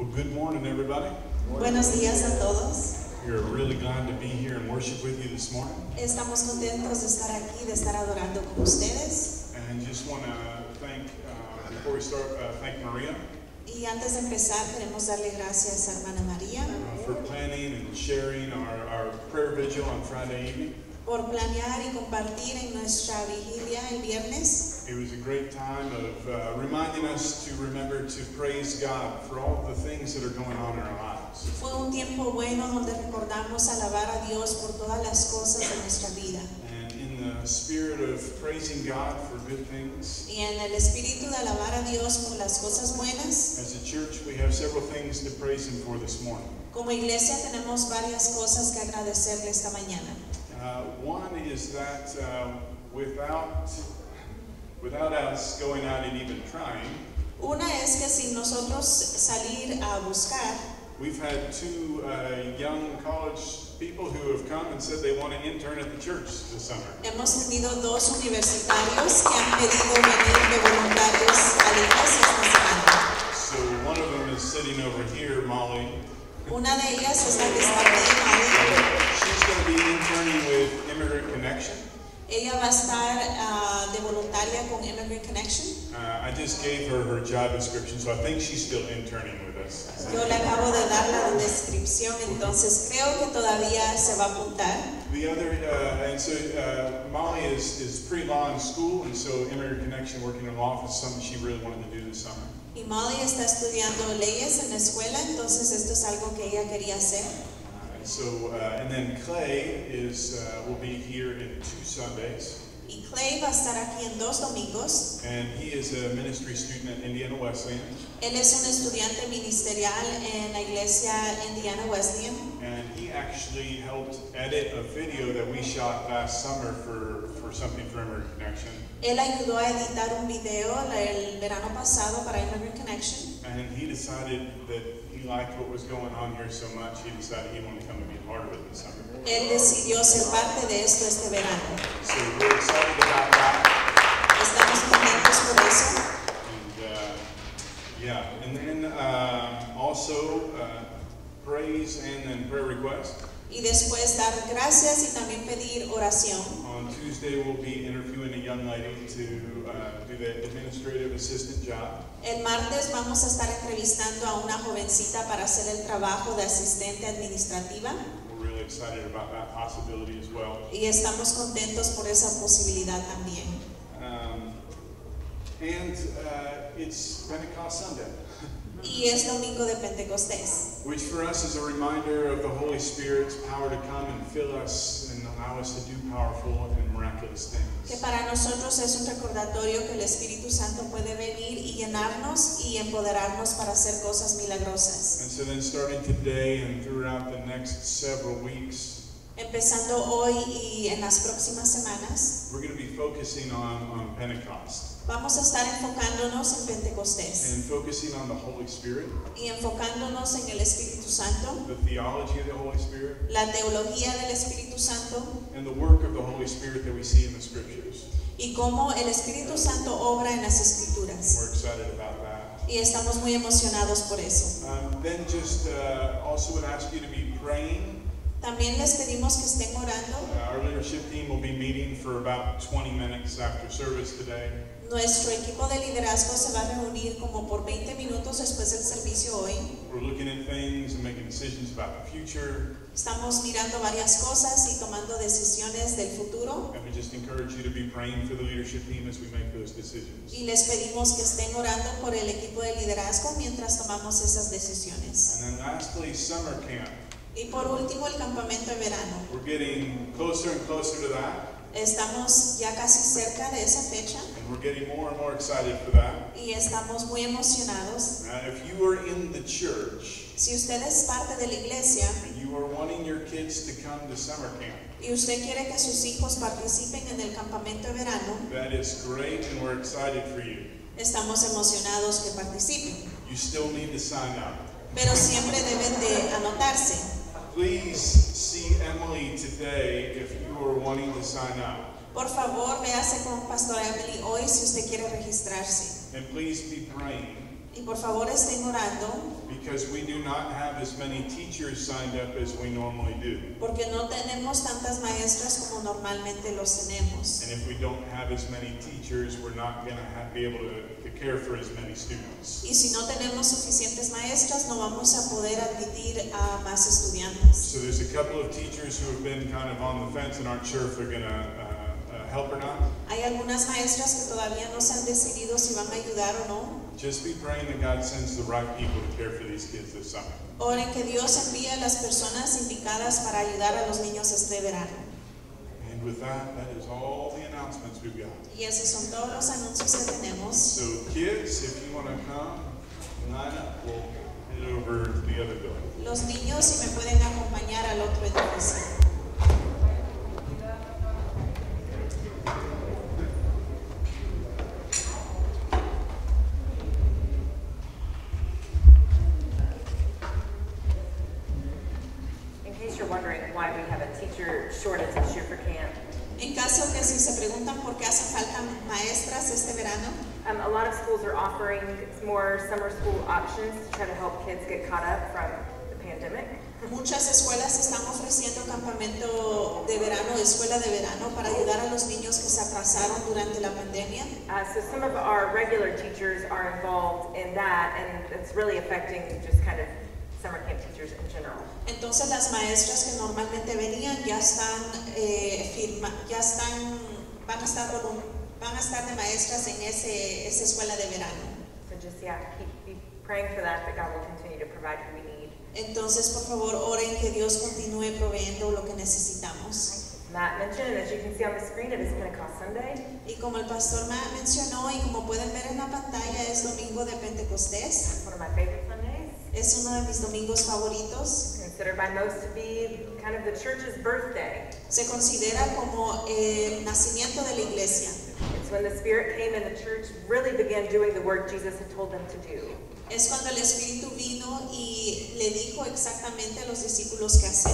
Well, good morning, everybody. Buenos días a todos. We're really glad to be here and worship with you this morning. Estamos contentos de estar aquí, de estar adorando con ustedes. And just want to thank, before we start, thank Maria Y antes de empezar, queremos darle gracias a hermana María for planning and sharing our prayer vigil on Friday evening. por planear y compartir en nuestra vigilia el viernes. It was a great time of reminding us to remember to praise God for all the things that are going on in our lives. Fue un tiempo bueno donde recordamos alabar a Dios por todas las cosas de nuestra vida. And in the spirit of praising God for good things, Y en el espíritu de alabar a Dios por las cosas buenas, as a church we have several things to praise Him for this morning. como iglesia tenemos varias cosas que agradecerle esta mañana. One is that without us going out and even trying, Una es que sin nosotros salir a buscar, we've had two young college people who have come and said they want to intern at the church this summer. hemos tenido dos universitarios que han pedido venir de voluntarios a la iglesia esta semana. So one of them is sitting over here, Molly. Una de ellas es la que está aquí, María. She's going to be interning with Immigrant Connection. Ella va a estar de voluntaria con Immigrant Connection. I just gave her job description, so I think she's still interning with us. Yo le acabo de dar la descripción, entonces creo que todavía se va a apuntar. The other, and so Molly is pre-law in school, and so Immigrant Connection working in law is something she really wanted to do this summer. Y Molly está estudiando leyes en la escuela, entonces esto es algo que ella quería hacer. And then Clay will be here in 2 Sundays. Y Clay va a estar aquí en 2 domingos. And he is a ministry student at Indiana Wesleyan. Él es un estudiante ministerial en la iglesia Indiana Wesleyan. And he actually helped edit a video that we shot last summer for something for Immigrant Connection. Él ayudó a editar un video el verano pasado para Immigrant Connection. And he decided that he liked what was going on here so much, he decided he wanted to come and be a part of it this summer. Él decidió ser parte de esto este verano. So we're excited about that. Estamos contentos por eso. And then also praise and then prayer request. Y después dar gracias y también pedir oración. On Tuesday we'll be interviewing a young lady to do the administrative assistant job. El martes vamos a estar entrevistando a una jovencita para hacer el trabajo de asistente administrativa. We're really excited about that possibility as well. Y estamos contentos por esa posibilidad también. It's Pentecost Sunday, Y es domingo de Pentecostés, which for us is a reminder of the Holy Spirit's power to come and fill us and allow us to do powerful and miraculous que things. para nosotros es un recordatorio que el Espíritu Santo puede venir y llenarnos y empoderarnos para hacer cosas milagrosas. And so then starting today and throughout the next several weeks, Empezando hoy y en las próximas semanas, we're going to be focusing on Pentecost vamos a estar enfocándonos en Pentecostés and focusing on the Holy Spirit, y enfocándonos en el Espíritu Santo, the theology of the Holy Spirit, la teología del Espíritu Santo and the work of the Holy Spirit that we see in the Scriptures. y cómo el Espíritu Santo obra en las Escrituras. We're excited about that. Y estamos muy emocionados por eso. Then just also would ask you to be praying. También les pedimos que estén orando. Our leadership team will be meeting for about 20 minutes after service today. Nuestro equipo de liderazgo se va a reunir como por 20 minutos después del servicio hoy. We're looking at things and making decisions about the future. Estamos mirando varias cosas y tomando decisiones del futuro. And we just encourage you to be praying for the leadership team as we make those decisions. Y les pedimos que estén orando por el equipo de liderazgo mientras tomamos esas decisiones. And then lastly, summer camp. Y por último, el campamento de verano. We're getting closer and closer to that. Estamos ya casi cerca de esa fecha And we're getting more and more excited for that. y estamos muy emocionados. If you are in the church Si usted es parte de la iglesia and you are wanting your kids to come to summer camp, y usted quiere que sus hijos participen en el campamento de verano, that is great and we're excited for you. estamos emocionados que participen. You still need to sign up. Pero siempre deben de anotarse. Please see Emily today if you are wanting to sign up. Por favor, véase con Pastora Emily hoy si usted quiere registrarse. And please be praying. Y por favor estén orando, because we do not have as many teachers signed up as we normally do. porque no tenemos tantas maestras como normalmente los tenemos. And if we don't have as many teachers, we're not going to be able to care for as many students. Y si no tenemos suficientes maestras, no vamos a poder admitir a más estudiantes. So there's a couple of teachers who have been kind of on the fence and aren't sure if they're going to help or not. Hay algunas maestras que todavía no se han decidido si van a ayudar o no. Just be praying that God sends the right people to care for these kids this summer. Oren que Dios envíe a las personas indicadas para ayudar a los niños este verano. And with that, that is all the announcements we've got. Y esos son todos los anuncios que tenemos. So kids, if you want to come, line up, we'll head over to the other building. Los niños, si me pueden acompañar al otro edificio. Shortage this year for camp. En caso que si se preguntan por qué hacen falta maestras este verano, A lot of schools are offering more summer school options to try to help kids get caught up from the pandemic. muchas escuelas están ofreciendo campamento de verano, escuela de verano, para ayudar a los niños que se atrasaron durante la pandemia. So some of our regular teachers are involved in that, and it's really affecting just kind of summer camp teachers in general. Entonces las maestras que normalmente venían ya están van a estar de maestras en esa escuela de verano. So just keep praying for that God will continue to provide what we need. Entonces por favor oren que Dios continúe proveyendo lo que necesitamos. Matt mentioned, and as you can see on the screen, it is Pentecost Sunday. Y como el pastor Matt mencionó y como pueden ver en la pantalla, es domingo de Pentecostés. It's one of my favorite Sundays. Es uno de mis domingos favoritos. Considered by most to be kind of the church's birthday. Se considera como el nacimiento de la iglesia. It's when the Spirit came and the church really began doing the work Jesus had told them to do. Es cuando el Espíritu vino y le dijo exactamente a los discípulos qué hacer.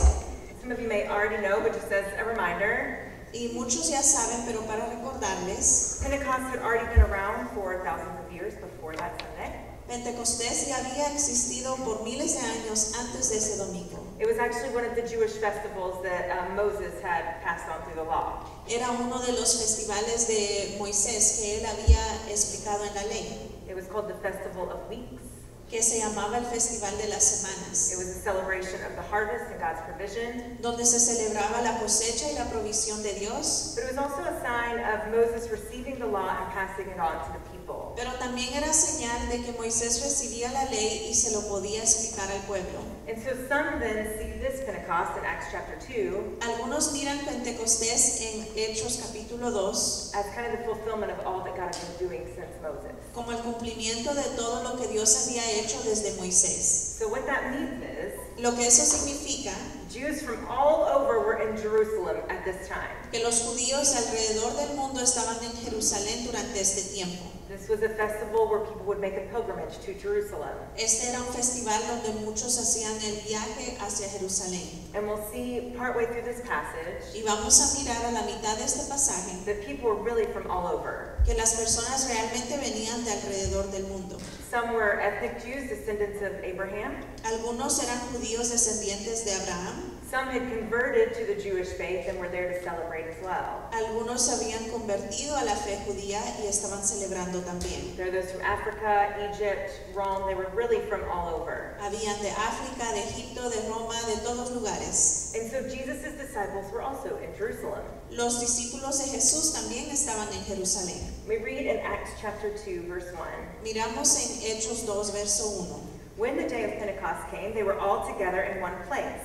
Some of you may already know, but just as a reminder, Y muchos ya saben, pero para recordarles, Pentecost had already been around for thousands of years before that Sunday. Pentecostés ya había existido por miles de años antes de ese domingo. It was actually one of the Jewish festivals that Moses had passed on through the law. Era uno de los festivales de Moisés que él había explicado en la ley, It was called the Festival of Weeks. que se llamaba el Festival de las Semanas, It was a celebration of the harvest and God's provision. donde se celebraba la cosecha y la provisión de Dios, But it was also a sign of Moses receiving the law and passing it on to the people. pero también era señal de que Moisés recibía la ley y se lo podía explicar al pueblo. And so some then see this Pentecost in Acts chapter 2 Algunos miran Pentecostés en Hechos capítulo 2 as kind of the fulfillment of all that God had been doing since Moses. como el cumplimiento de todo lo que Dios había hecho desde Moisés. So what that means is Lo que eso significa Jews from all over were in Jerusalem at this time. que los judíos alrededor del mundo estaban en Jerusalén durante este tiempo. This was a festival where people would make a pilgrimage to Jerusalem. Este era un festival donde muchos hacían el viaje hacia Jerusalén. And we'll see partway through this passage Y vamos a mirar a la mitad de este pasaje that people were really from all over. que las personas realmente venían de alrededor del mundo. Some were ethnic Jews, descendants of Abraham. Algunos eran judíos descendientes de Abraham. Some had converted to the Jewish faith and were there to celebrate as well. Algunos se habían convertido a la fe judía y estaban celebrando también. There are those from Africa, Egypt, Rome. They were really from all over. Habían de África, de Egipto, de Roma, de todos lugares. And so Jesus' disciples were also in Jerusalem. Los discípulos de Jesús también estaban en Jerusalén. We read in Acts chapter 2, verse 1. Miramos en Hechos 2, verso 1. When the day of Pentecost came, they were all together in one place.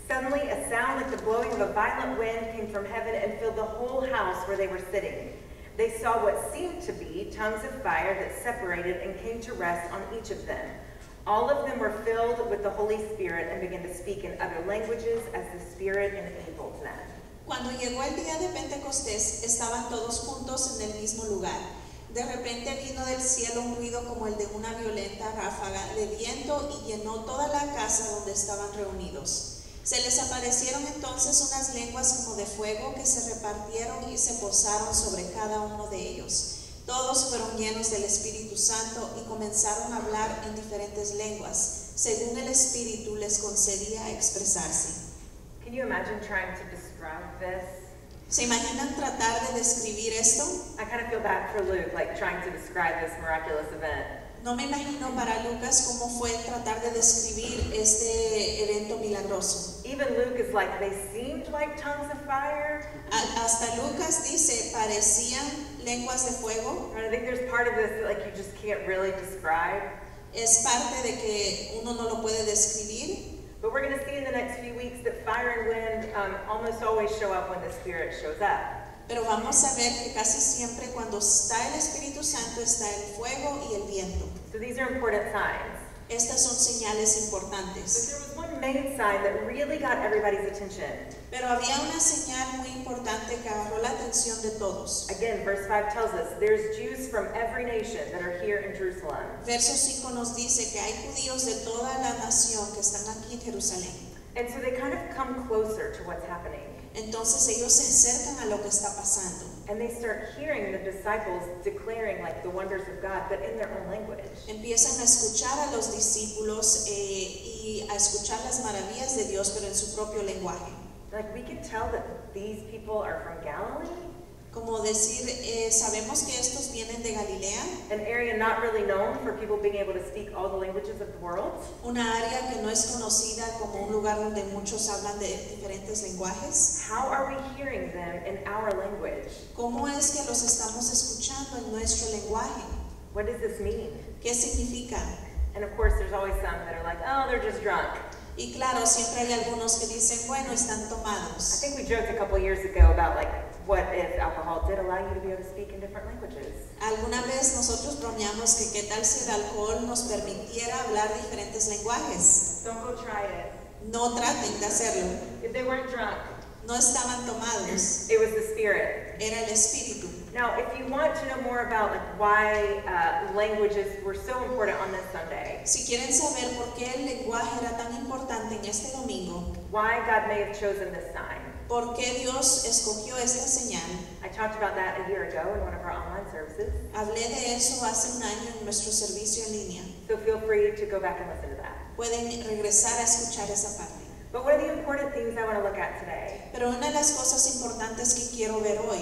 Suddenly, a sound like the blowing of a violent wind came from heaven and filled the whole house where they were sitting. They saw what seemed to be tongues of fire that separated and came to rest on each of them. All of them were filled with the Holy Spirit and began to speak in other languages as the Spirit enabled them. Cuando llegó el día de Pentecostés, estaban todos juntos en el mismo lugar. De repente vino del cielo un ruido como el de una violenta ráfaga de viento y llenó toda la casa donde estaban reunidos. Se les aparecieron entonces unas lenguas como de fuego que se repartieron y se posaron sobre cada uno de ellos. Todos fueron llenos del Espíritu Santo y comenzaron a hablar en diferentes lenguas, según el Espíritu les concedía expresarse. Can you imagine trying to describe this? ¿Se imaginan tratar de describir esto? I kind of feel bad for Luke, like trying to describe this miraculous event. No me imagino para Lucas cómo fue tratar de describir este evento milagroso. Even Luke is like, they seemed like tongues of fire. Hasta Lucas dice, parecían lenguas de fuego. And I think there's part of this that like you just can't really describe. Es parte de que uno no lo puede describir. But we're going to see in the next few weeks that fire and wind almost always show up when the Spirit shows up. Pero vamos a ver que casi siempre cuando está el Espíritu Santo está el fuego y el viento. So these are important signs. Estas son señales But importantes. there was one main sign that really got everybody's attention. Pero había una señal muy importante que agarró la atención de todos. Again, verse 5 tells us there's Jews from every nation that are here in Jerusalem. Verso 5 nos dice que hay judíos de toda la nación que están aquí en Jerusalén. And so they kind of come closer to what's happening. Entonces ellos se acercan a lo que está pasando. And they start hearing the disciples declaring like the wonders of God, but in their own language. Empiezan a escuchar a los discípulos y a escuchar las maravillas de Dios, pero en su propio lenguaje. Like we can tell that these people are from Galilee, Como decir, sabemos que estos vienen de Galilea, an area not really known for people being able to speak all the languages of the world. una área que no es conocida como un lugar donde muchos hablan de diferentes lenguajes. How are we hearing them in our language? ¿Cómo es que los estamos escuchando en nuestro lenguaje? What does this mean? ¿Qué significa? And of course, there's always some that are like, oh, they're just drunk. Y claro, siempre hay algunos que dicen, bueno, están I tomados. think we joked a couple years ago about like, what if alcohol did allow you to be able to speak in different languages? Alguna vez nosotros bromeamos que qué tal si el alcohol nos permitiera hablar diferentes lenguajes. Don't go try it. No traten de hacerlo. If they weren't drunk, No estaban tomados, it was the Spirit. era el Espíritu. Now, if you want to know more about like why languages were so important on this Sunday, Si quieren saber por qué el lenguaje era tan importante en este domingo, why God may have chosen this sign, por qué Dios escogió esta señal, I talked about that a year ago in one of our online services. hablé de eso hace un año en nuestro servicio en línea. So feel free to go back and listen to that. Pueden regresar a escuchar esa parte. But one of the important things I want to look at today Pero una de las cosas importantes que quiero ver hoy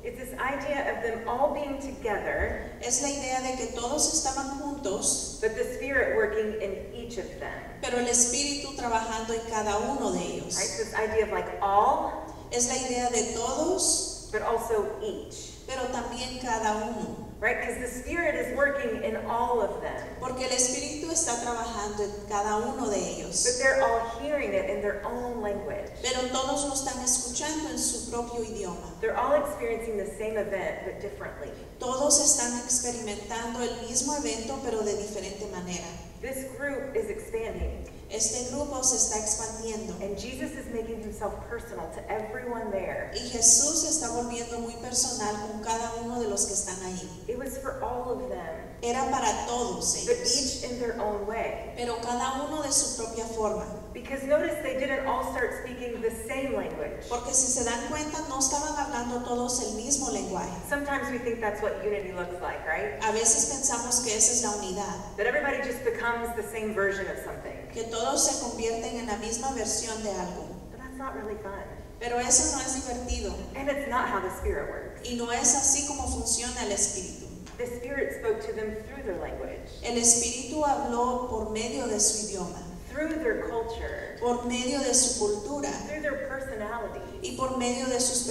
is this idea of them all being together, es la idea de que todos estaban juntos, but the Spirit working in each of them. pero el Espíritu trabajando en cada uno de Right? ellos. This idea of like all, Es la idea de todos, but also each. pero también cada uno. Right? Because the Spirit is working in all of them. Porque el Espíritu está trabajando en cada uno de But ellos. they're all hearing it in their own language. Pero todos lo están escuchando en su propio idioma. They're all experiencing the same event, but differently. Todos están experimentando el mismo evento, pero de diferente manera. This group is expanding, Este grupo se está expandiendo. and Jesus is making himself personal to everyone there. Y Jesús se está volviendo muy personal con cada uno de los que están ahí. It was for all of them, Era para todos but ellos, each in their own way. pero cada uno de su propia forma. Because notice they didn't all start speaking the same language. Porque si se dan cuenta, no estaban hablando todos el mismo lenguaje. Sometimes we think that's what unity looks like, right? A veces pensamos que esa es la unidad, That everybody just becomes the same version of something. que todos se convierten en la misma versión de algo. But that's not really fun. Pero eso no es divertido And it's not how the Spirit works. y no es así como funciona el Espíritu. The Spirit spoke to them through their language, El Espíritu habló por medio de su idioma, through their culture, por medio de su cultura through their personality. y por medio de sus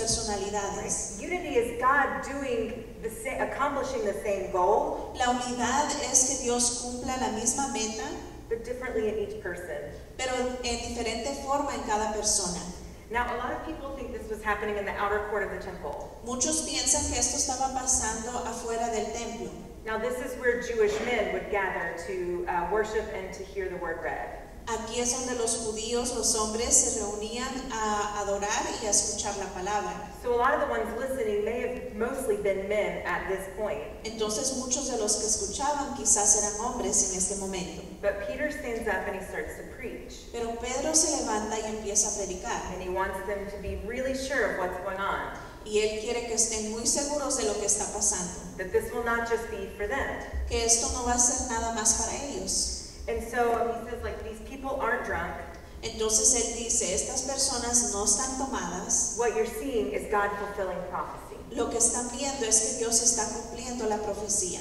personalidades. Unity is God doing the same, accomplishing the same goal, La unidad es que Dios cumpla la misma meta, but differently in each person. pero en diferente forma en cada persona. Now, a lot of people think this was happening in the outer court of the temple. Muchos piensan que esto estaba pasando afuera del templo. Now, this is where Jewish men would gather to worship and to hear the word read. Aquí es donde los judíos, los hombres, se reunían a adorar y a escuchar la palabra. So a lot of the ones listening may have mostly been men at this point. Entonces muchos de los que escuchaban quizás eran hombres en este momento. But Peter stands up and he starts to preach. Pero Pedro se levanta y empieza a predicar. And he wants them to be really sure of what's going on. Y Él quiere que estén muy seguros de lo que está pasando. That this will not just be for them. Que esto no va a ser nada más para ellos. And so he says, like, these people aren't drunk. Entonces Él dice, estas personas no están tomadas. What you're seeing is God fulfilling prophecy. Lo que están viendo es que Dios está cumpliendo la profecía.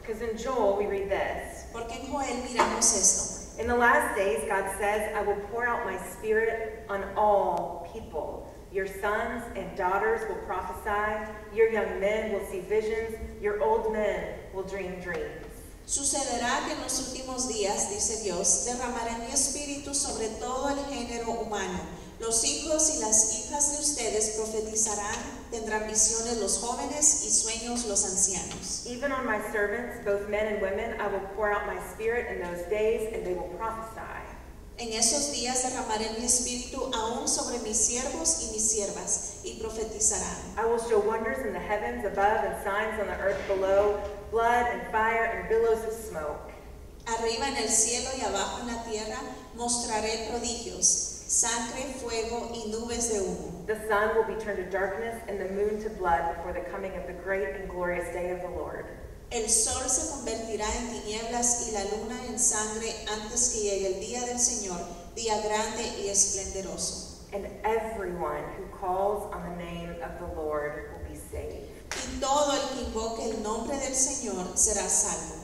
Because in Joel we read this. Porque en Joel miramos esto. In the last days, God says, I will pour out my spirit on all people. Your sons and daughters will prophesy. Your young men will see visions. Your old men will dream dreams. Sucederá que en los últimos días, dice Dios, derramaré mi espíritu sobre todo el género humano. Los hijos y las hijas de ustedes profetizarán, tendrán visiones los jóvenes y sueños los ancianos. Even on my servants, both men and women, I will pour out my spirit in those days, and they will prophesy. En esos días derramaré mi espíritu aún sobre mis siervos y mis siervas, y profetizarán. I will show wonders in the heavens above and signs on the earth below, blood and fire and billows of smoke. Arriba en el cielo y abajo en la tierra mostraré prodigios, sangre, fuego y nubes de humo. The sun will be turned to darkness and the moon to blood before the coming of the great and glorious day of the Lord. El sol se convertirá en tinieblas y la luna en sangre antes que llegue el día del Señor, día grande y esplendoroso. And everyone who calls on the name of the Lord will be saved. Y todo el que invoque el nombre del Señor será salvo.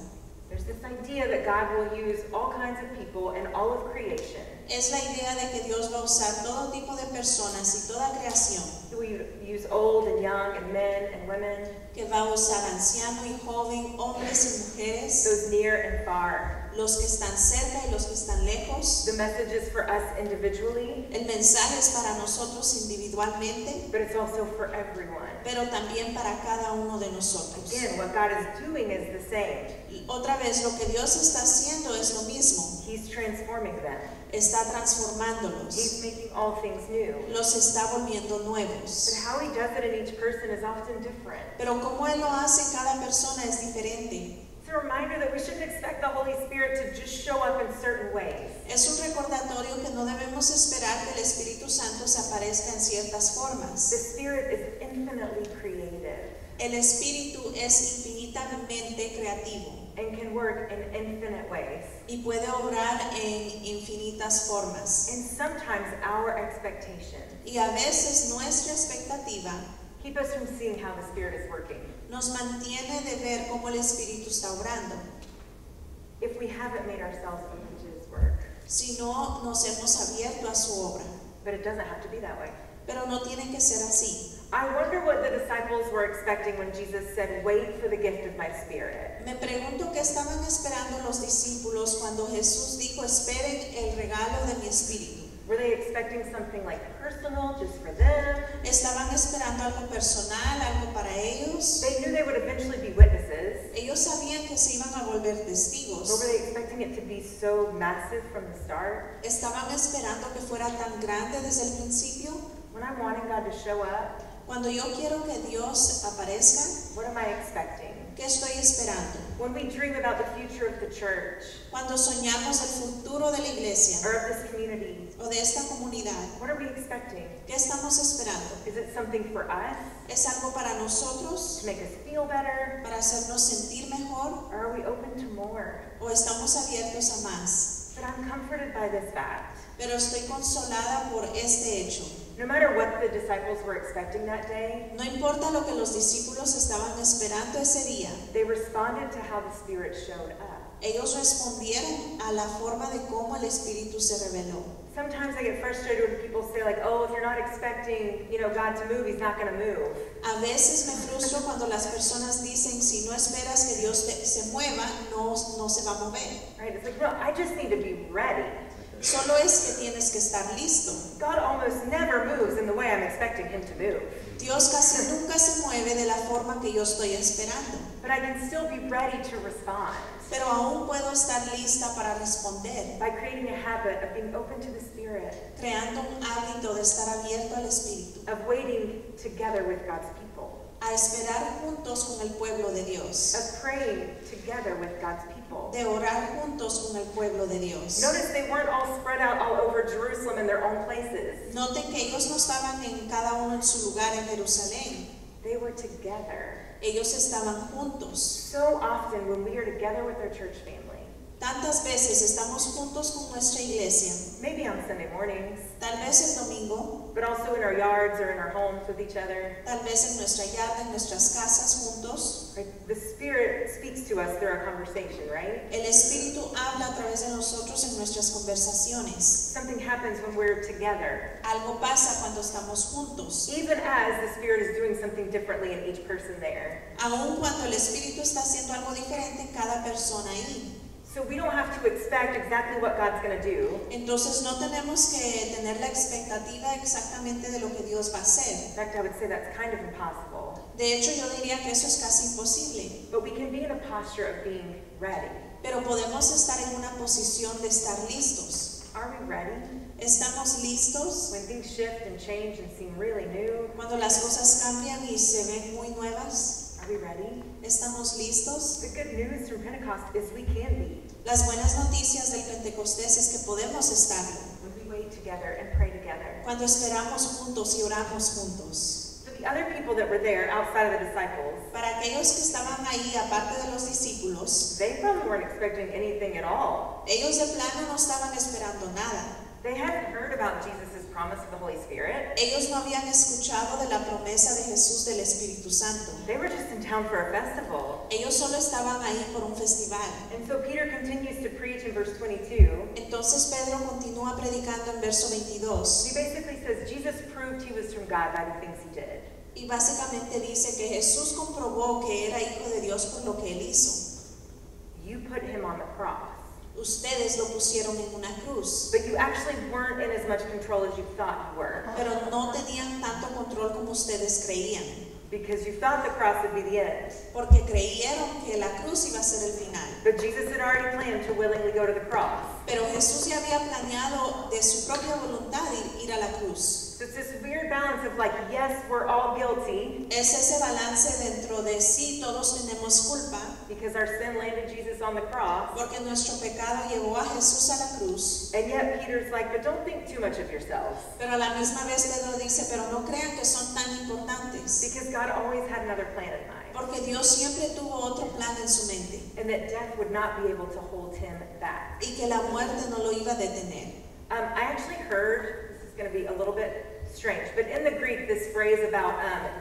There's this idea that God will use all kinds of people and all of creation. Es la idea de que Dios va a usar todo tipo de personas y toda creación. We use old and young and men and women, Que va a usar anciano y joven, hombres y mujeres, those near and far. los que están cerca y los que están lejos. The message is for us individually, El mensaje es para nosotros individualmente, but it's also for everyone. pero también para cada uno de nosotros. Again, what God is doing is the same. Otra vez, lo que Dios está haciendo es lo mismo. He's transforming them. Está transformándolos. He's making all things new. Los está volviendo But nuevos. how he does it in each person is often different. Pero como Él lo hace en cada persona es diferente. It's a reminder that we shouldn't expect the Holy Spirit to just show up in certain ways. Es un recordatorio que no debemos esperar que el Espíritu Santo se aparezca en ciertas The formas. Spirit is infinitely creative El Espíritu es infinitamente creativo and can work in infinite ways. y puede obrar en infinitas formas. And sometimes our expectations Y a veces nuestra expectativa keep us from seeing how the Spirit is working. nos mantiene de ver cómo el Espíritu está obrando. If we haven't made ourselves open to His work. Si no nos hemos abierto a su obra. But it doesn't have to be that way. Pero no tiene que ser así. I wonder what the disciples were expecting when Jesus said, "Wait for the gift of my Spirit." Me pregunto qué estaban esperando los discípulos cuando Jesús dijo, esperen el regalo de mi Espíritu. Were they expecting something like personal, just for them? Estaban esperando algo personal, algo para ellos. They knew they would eventually be witnesses. Ellos sabían que se iban a volver Or testigos. were they expecting it to be so massive from the start? Estaban esperando que fuera tan grande desde el principio. When I'm wanting God to show up, Cuando yo quiero que Dios aparezca, what am I expecting? ¿qué estoy esperando? When we dream about the future of the church Cuando soñamos el futuro de la iglesia or of this community, o de esta comunidad, what are we expecting? ¿qué estamos esperando? Is it something for us ¿Es algo para nosotros, to make us feel better? para hacernos sentir mejor, Or are we open to more? o estamos abiertos a más? But I'm comforted by this fact. Pero estoy consolada por este hecho. No matter what the disciples were expecting that day, No importa lo que los discípulos estaban esperando ese día, they responded to how the Spirit showed up. ellos respondieron a la forma de cómo el Espíritu se reveló. Sometimes I get frustrated when people say like, "Oh, if you're not expecting, God to move, He's not going to move." A veces me frustro cuando las personas dicen, si no esperas que Dios se mueva, no se va a mover. Right? It's like, no, I just need to be ready. Solo es que tienes que estar listo. God almost never moves in the way I'm expecting Him to move. Dios casi nunca se mueve de la forma que yo estoy esperando. But I can still be ready to respond Pero aún puedo estar lista para responder, by creating a habit of being open to the Spirit, creando un hábito de estar abierto al Espíritu, of waiting together with God's people, a esperar juntos con el pueblo de Dios, of praying together with God's people. people. de orar juntos con el pueblo de Dios. Notice they weren't all spread out all over Jerusalem in their own places. Noten que ellos no estaban en cada uno en su lugar en Jerusalén. They were together. Ellos estaban juntos. So often when we are together with our church family, Tantas veces estamos juntos con nuestra iglesia, maybe on Sunday mornings, tal vez el domingo, but also in our yards or in our homes with each other. tal vez en nuestra yarda, en nuestras casas juntos. Right? The Spirit speaks to us through our conversation, right? El Espíritu habla a través de nosotros en nuestras conversaciones. Something happens when we're together, Algo pasa cuando estamos juntos. even as the Spirit is doing something differently in each person there. Aun cuando el Espíritu está haciendo algo diferente en cada persona ahí. So we don't have to expect exactly what God's going to do. Entonces no tenemos que tener la expectativa exactamente de lo que Dios va a hacer. In fact, I would say that's kind of impossible. De hecho, yo diría que eso es casi imposible. But we can be in a posture of being ready. Pero podemos estar en una posición de estar listos. Are we ready? ¿Estamos listos? When things shift and change and seem really new, Cuando las cosas cambian y se ven muy nuevas, are we ready? ¿estamos listos? The good news from Pentecost is we can be. Las buenas noticias del Pentecostés es que podemos estarlo. When we wait together and pray together. Cuando esperamos juntos y oramos juntos. For the other people that were there outside of the disciples, Para aquellos que estaban ahí, aparte de los discípulos, they probably weren't expecting anything at all. ellos de plano no estaban esperando nada. They hadn't heard about Jesus' promise of the Holy Spirit. Ellos no habían escuchado de la promesa de Jesús del Espíritu Santo. They were just in town for a festival. Ellos solo estaban ahí por un festival. And so Peter continues to preach in verse 22. Entonces Pedro continúa predicando en verso 22 He basically says Jesus proved he was from God by the things he did. y básicamente dice que Jesús comprobó que era hijo de Dios por lo que él hizo. You put him on the cross, Ustedes lo pusieron en una cruz, but you actually weren't in as much control as you thought you were, pero no tenían tanto control como ustedes creían, because you thought the cross would be the end. porque creyeron que la cruz iba a ser el final. But Jesus had already planned to willingly go to the cross. Pero Jesús ya había planeado de su propia voluntad ir a la cruz. So it's this weird balance of like, yes, we're all guilty Es ese balance dentro de sí, todos tenemos culpa, because our sin landed Jesus on the cross. porque nuestro pecado llevó a Jesús a la cruz. And yet Peter's like, but don't think too much of yourselves, Pero a la misma vez Pedro dice, pero no crean que son tan importantes, because God always had another plan in mind, porque Dios siempre tuvo otro plan en su mente and that death would not be able to hold him back. y que la muerte no lo iba a detener. I actually heard, this is going to be a little bit strange, but in the Greek, this phrase about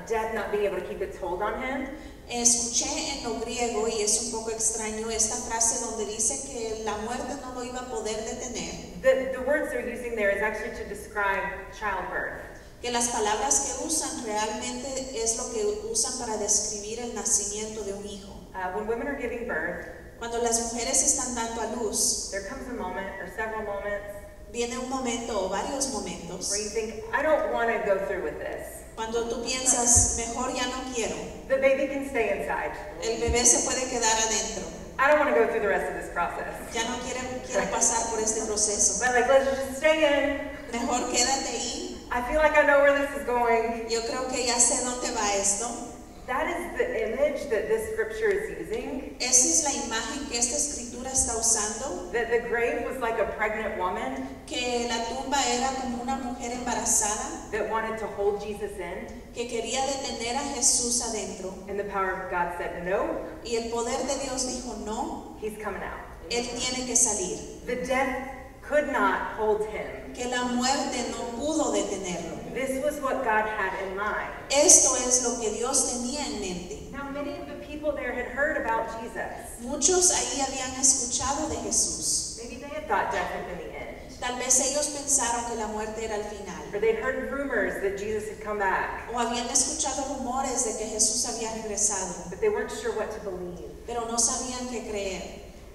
death not being able to keep its hold on him, Escuché en lo griego, y es un poco extraño, esta frase donde dice que la muerte no lo iba a poder detener, the words they're using there is actually to describe childbirth. que las palabras que usan realmente es lo que usan para describir el nacimiento de un hijo. When women are giving birth, Cuando las mujeres están dando a luz, there comes a moment or several moments viene un momento o varios momentos where you think, I don't want to go through with this. cuando tú piensas, mejor ya no quiero, The baby can stay inside. el bebé se puede quedar adentro, I don't want to go through the rest of this process. ya no quiero pasar por este proceso, But like, let's just stay in. mejor quédate ahí, I feel like I know where this is going. yo creo que ya sé dónde va esto. That is the image that this scripture is using. Esa es la imagen que esta escritura está usando, That the grave was like a pregnant woman que la tumba era como una mujer embarazada that wanted to hold Jesus in. que quería detener a Jesús adentro, And the power of God said, no, y el poder de Dios dijo no, he's coming out. él tiene que salir, The death could not hold him. que la muerte no pudo detenerlo. This was what God had in mind. Esto es lo que Dios tenía en mente. Now, many of the people there had heard about Jesus. Muchos ahí habían escuchado de Jesús. Maybe they had thought death had been the end. Tal vez ellos pensaron que la muerte era el final, Or they'd heard rumors that Jesus had come back. o habían escuchado rumores de que Jesús había regresado, But they weren't sure what to believe. pero no sabían qué creer.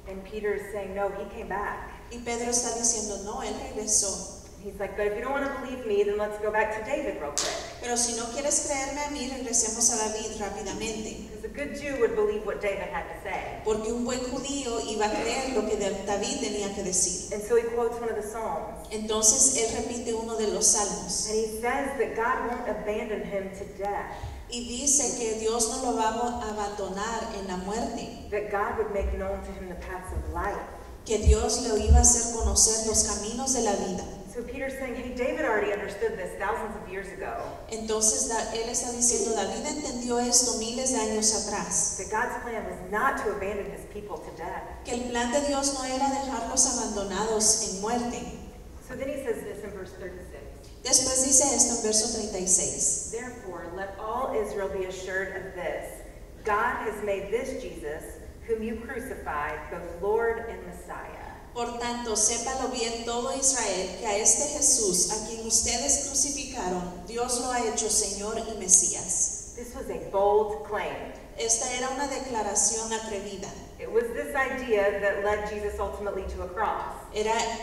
And Peter is saying, no, he came back. Y Pedro está diciendo, no, él regresó. He's like, but if you don't want to believe me, then let's go back to David real quick. Pero si no quieres creerme a mí, regresemos a David rápidamente. Because a good Jew would believe what David had to say. Porque un buen judío iba a creer lo que David tenía que decir. And so he quotes one of the Psalms. Entonces él repite uno de los salmos. And he says that God won't abandon him to death. Y dice que Dios no lo va a abandonar en la muerte, that God would make known to him the paths of life. que Dios le iba a hacer conocer los caminos de la vida. So Peter's saying, hey, David already understood this thousands of years ago, Entonces él está diciendo, David entendió esto miles de años atrás, that God's plan was not to abandon his people to death. que el plan de Dios no era dejarlos abandonados en muerte. So then he says this in verse 36. Después dice esto en verso 36. Therefore, let all Israel be assured of this. God has made this Jesus, whom you crucified, both Lord and Messiah. Por tanto, sépalo bien todo Israel, que a este Jesús, a quien ustedes crucificaron, Dios lo ha hecho Señor y Mesías. This was a bold claim. Esta era una declaración atrevida. It was this idea that led Jesus ultimately to a cross.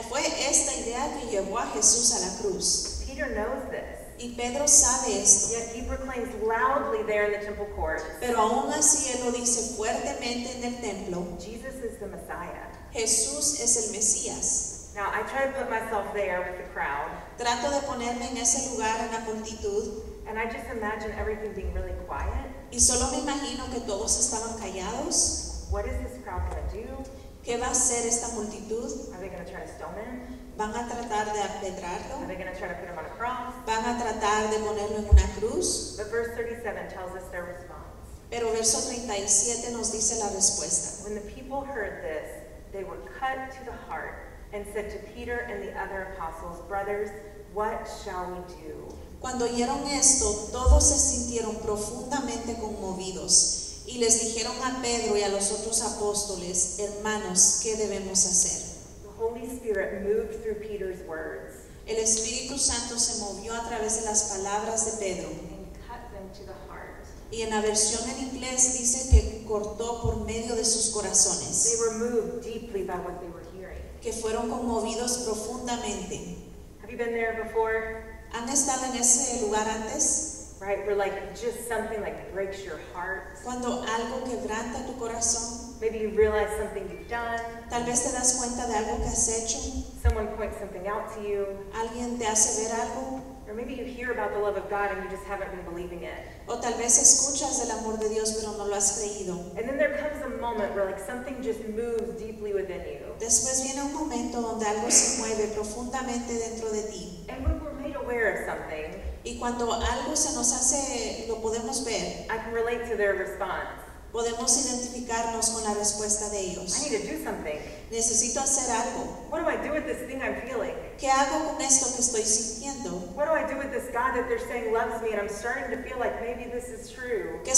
Fue esta idea que llevó a Jesús a la cruz. Peter knows this, Y Pedro sabe esto. yet he proclaims loudly there in the temple courts, Pero aún así él lo dice fuertemente en el templo. Jesus is the Messiah. Jesús es el Mesías. Now, I try to put myself there with the crowd, Trato de ponerme en ese lugar en la multitud and I just imagine everything being really quiet. y solo me imagino que todos estaban callados. What is this crowd going to do? ¿Qué va a hacer esta multitud? Are they going to try to stone him? ¿Van a tratar de Are apedrarlo? they going to try to put him on a cross? ¿Van a tratar de ponerlo en una cruz? But verse 37 tells us their response. Pero verso 37 nos dice la respuesta. When the people heard this, they were cut to the heart and said to Peter and the other apostles, brothers, what shall we do? Cuando oyeron esto, todos se sintieron profundamente conmovidos y les dijeron a Pedro y a los otros apóstoles, hermanos, ¿qué debemos hacer? The Holy Spirit moved through Peter's words El Espíritu Santo se movió a través de las palabras de Pedro. and cut them to the heart. Y en la versión en inglés dice que cortó por medio de sus They corazones, were moved deeply by what they were hearing. que fueron conmovidos profundamente. Have you been there before? ¿Han estado en ese lugar antes? Right, where like just something like breaks your heart. Cuando algo quebranta tu corazón, Maybe you realize something you've done. tal vez te das cuenta de algo que has hecho, Someone points something out to you. alguien te hace ver algo, Or maybe you hear about the love of God and you just haven't been believing it. o tal vez escuchas del amor de Dios pero no lo has creído. And then there comes a moment where like something just moves deeply within you. Después viene un momento donde algo se mueve profundamente dentro de ti. And when we're made aware of something, Y cuando algo se nos hace, lo podemos ver, I can relate to their response. podemos identificarnos con la respuesta de ellos. I need to do something. Necesito hacer algo. What do I do with this thing I'm feeling? ¿Qué hago con esto que estoy sintiendo? What do I do with this God that they're saying loves me and I'm starting to feel like maybe this is true? ¿Qué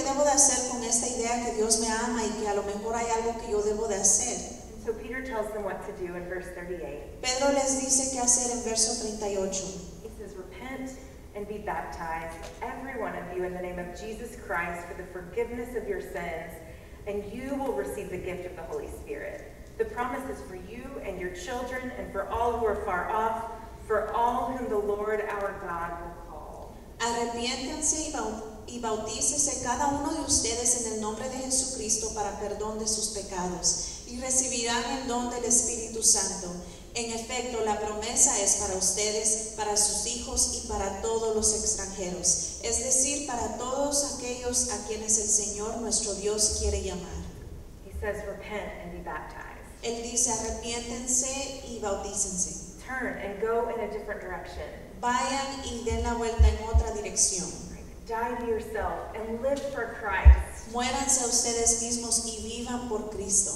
debo de hacer con esta idea que Dios me ama y que a lo mejor hay algo que yo debo de hacer? And so Peter tells them what to do in verse 38. Pedro les dice qué hacer en verso 38. He says, repent and be baptized, every one of you, in the name of Jesus Christ for the forgiveness of your sins, and you will receive the gift of the Holy Spirit. The promise is for you and your children and for all who are far off, for all whom the Lord our God will call. Arrepiéntense y bautícese cada uno de ustedes en el nombre de Jesucristo para perdón de sus pecados y recibirán el don del Espíritu Santo. En efecto, la promesa es para ustedes, para sus hijos y para todos los extranjeros, es decir, para todos aquellos a quienes el Señor nuestro Dios quiere llamar. He says, repent and be baptized. Él dice, arrepiéntense y bautícense. Turn and go in a different direction. Vayan y den la vuelta en otra dirección. Die to yourself and live for Christ. Muéranse a ustedes mismos y vivan por Cristo.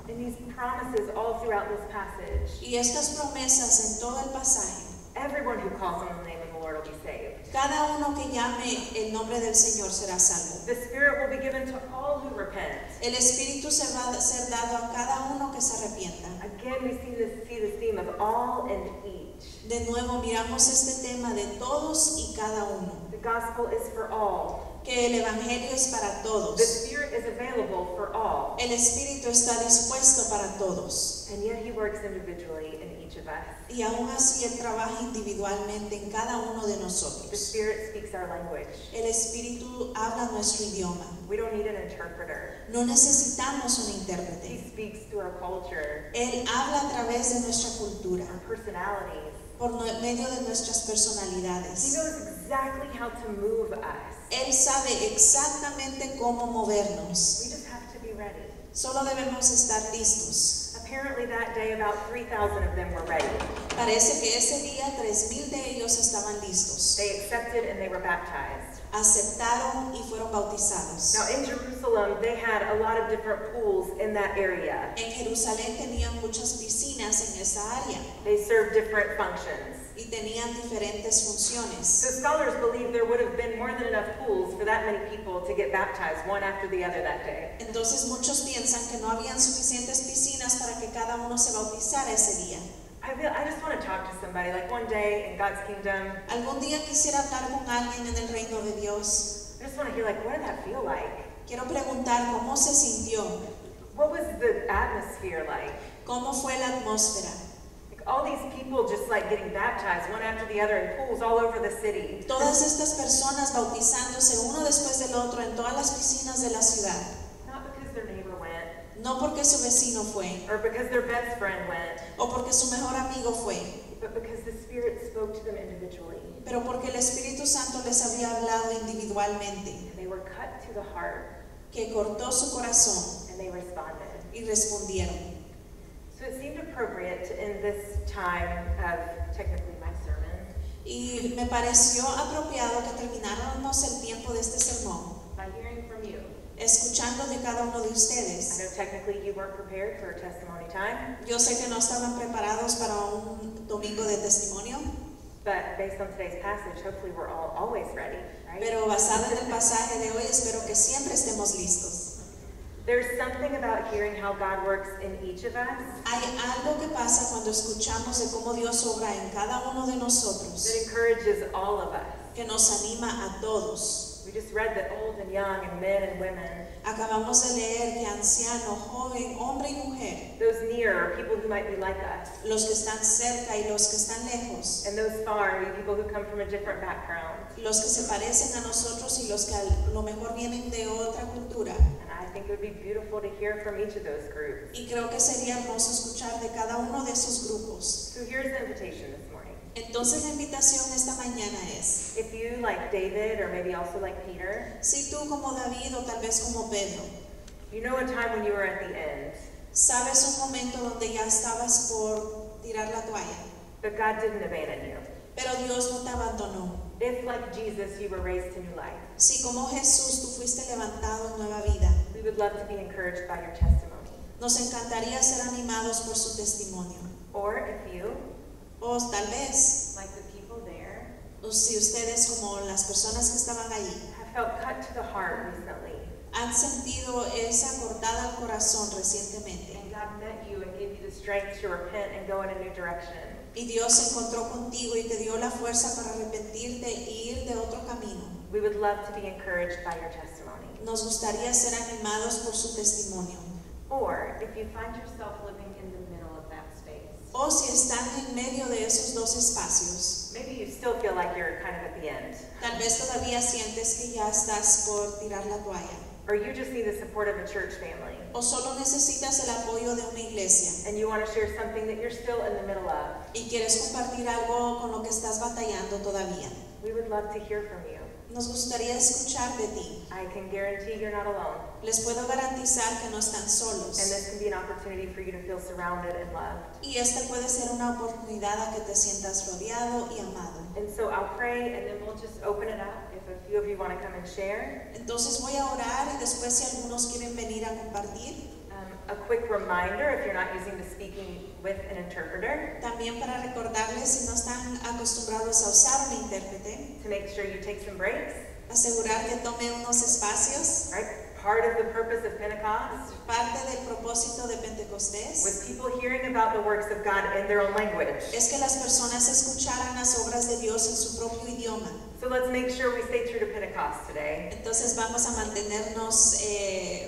And these promises all throughout this passage, Y estas promesas en todo el pasaje, everyone who calls on the name of the Lord will be saved. cada uno que llame el nombre del Señor será salvo. The Spirit will be given to all who repent. El Espíritu se va a ser dado a cada uno que se arrepienta. Again, we see this theme of all and each. De nuevo miramos este tema de todos y cada uno, The gospel is for all. que el Evangelio es para The todos. Spirit is available for all. El Espíritu está dispuesto para todos. And yet he works individually in each of us. Y aún así Él trabaja individualmente en cada uno de The nosotros. Spirit speaks our language. El Espíritu habla nuestro idioma. We don't need an interpreter. No necesitamos un He intérprete. speaks through our culture, Él habla a través de nuestra cultura, our personalities. por medio de nuestras He personalidades. knows exactly how to move us. Él sabe exactamente cómo movernos. We just have to be ready. Solo debemos estar listos. Apparently that day about 3,000 of them were ready. Parece que ese día 3,000 de ellos estaban listos. They accepted and they were baptized. Aceptaron y fueron bautizados. Now in Jerusalem, they had a lot of different pools in that area. En Jerusalén tenían muchas piscinas en esa área They served different functions. y tenían diferentes funciones. So scholars believe there would have been more than enough pools for that many people to get baptized one after the other that day. Entonces muchos piensan que no habían suficientes piscinas para que cada uno se bautizara ese día. I just want to talk to somebody, like one day in God's kingdom. Algún día quisiera hablar con alguien en el reino de Dios. I just want to hear, like, what did that feel like? Quiero preguntar cómo se sintió, What was the atmosphere like? cómo fue la atmósfera. Like all these people just like getting baptized one after the other in pools all over the city. Todas estas personas bautizándose uno después del otro en todas las piscinas de la ciudad. Not because their neighbor went, No porque su vecino fue, or because their best friend went, o porque su mejor amigo fue, but because the Spirit spoke to them individually. pero porque el Espíritu Santo les había hablado individualmente, And they were cut to the heart, que cortó su corazón and they responded. y respondieron. So it seemed appropriate to end this time of technically my sermon Y me pareció apropiado que termináramos el tiempo de este sermón by hearing from you. escuchando de cada uno de I ustedes. know technically you weren't prepared for a testimony time, Yo sé que no estaban preparados para un domingo de testimonio, but based on today's passage, hopefully we're all always ready, right? pero basado en el pasaje de hoy espero que siempre estemos listos. There's something about hearing how God works in each of us Hay algo que pasa cuando escuchamos de cómo Dios obra en cada uno de nosotros, that encourages all of us. que nos anima a todos. We just read that old and young and men and women, Acabamos de leer que anciano, joven, hombre y mujer, those near, people who might be like us, los que están cerca y los que están lejos, and those far, people who come from a different background. los que se parecen a nosotros y los que a lo mejor vienen de otra cultura. And I think it would be beautiful to hear from each of those groups. Y creo que sería hermoso escuchar de cada uno de esos grupos. So here's the invitation this morning. Entonces la invitación esta mañana es, If you, like David, or maybe also like Peter, si tú como David o tal vez como Pedro, you know a time when you were at the end, sabes un momento donde ya estabas por tirar la toalla, but God didn't abandon you. pero Dios no te abandonó. If, like Jesus, you were raised to new life, Si como Jesús tú fuiste levantado en nueva vida, we would love to be encouraged by your testimony. nos encantaría ser animados por su testimonio. Or if you, O tal vez, like the people there, o si ustedes como las personas que estaban allí, have felt cut to the heart recently, han sentido esa cortada al corazón recientemente, and God met you and gave you the strength to repent and go in a new direction, y Dios se encontró contigo y te dio la fuerza para arrepentirte y ir de otro camino, we would love to be encouraged by your testimony. nos gustaría ser animados por su testimonio. Or if you find yourself living in the middle of that space, O si están en medio de esos dos espacios, maybe you still feel like you're kind of at the end, tal vez todavía sientes que ya estás por tirar la toalla, or you just need the support of a church family, o solo necesitas el apoyo de una iglesia and you want to share something that you're still in the middle of, y quieres compartir algo con lo que estás batallando todavía. we would love to hear from you. Nos gustaría escuchar de ti. I can guarantee you're not alone, Les puedo garantizar que no están and solos. this can be an opportunity for you to feel surrounded and loved. Y esta puede ser una oportunidad a que te sientas rodeado y amado. And so I'll pray, and then we'll just open it up if a few of you want to come and share. Entonces voy a orar y después si algunos quieren venir a compartir. A quick reminder, if you're not using the speaking with an interpreter, También para recordarles si no están acostumbrados a usar un intérprete, to make sure you take some breaks, asegurar que tome unos espacios, right? Part of the purpose of Pentecost Parte del propósito de Pentecostés was people hearing about the works of God in their own language. es que las personas escucharan las obras de Dios en su propio idioma. So let's make sure we stay true to Pentecost today Entonces vamos a mantenernos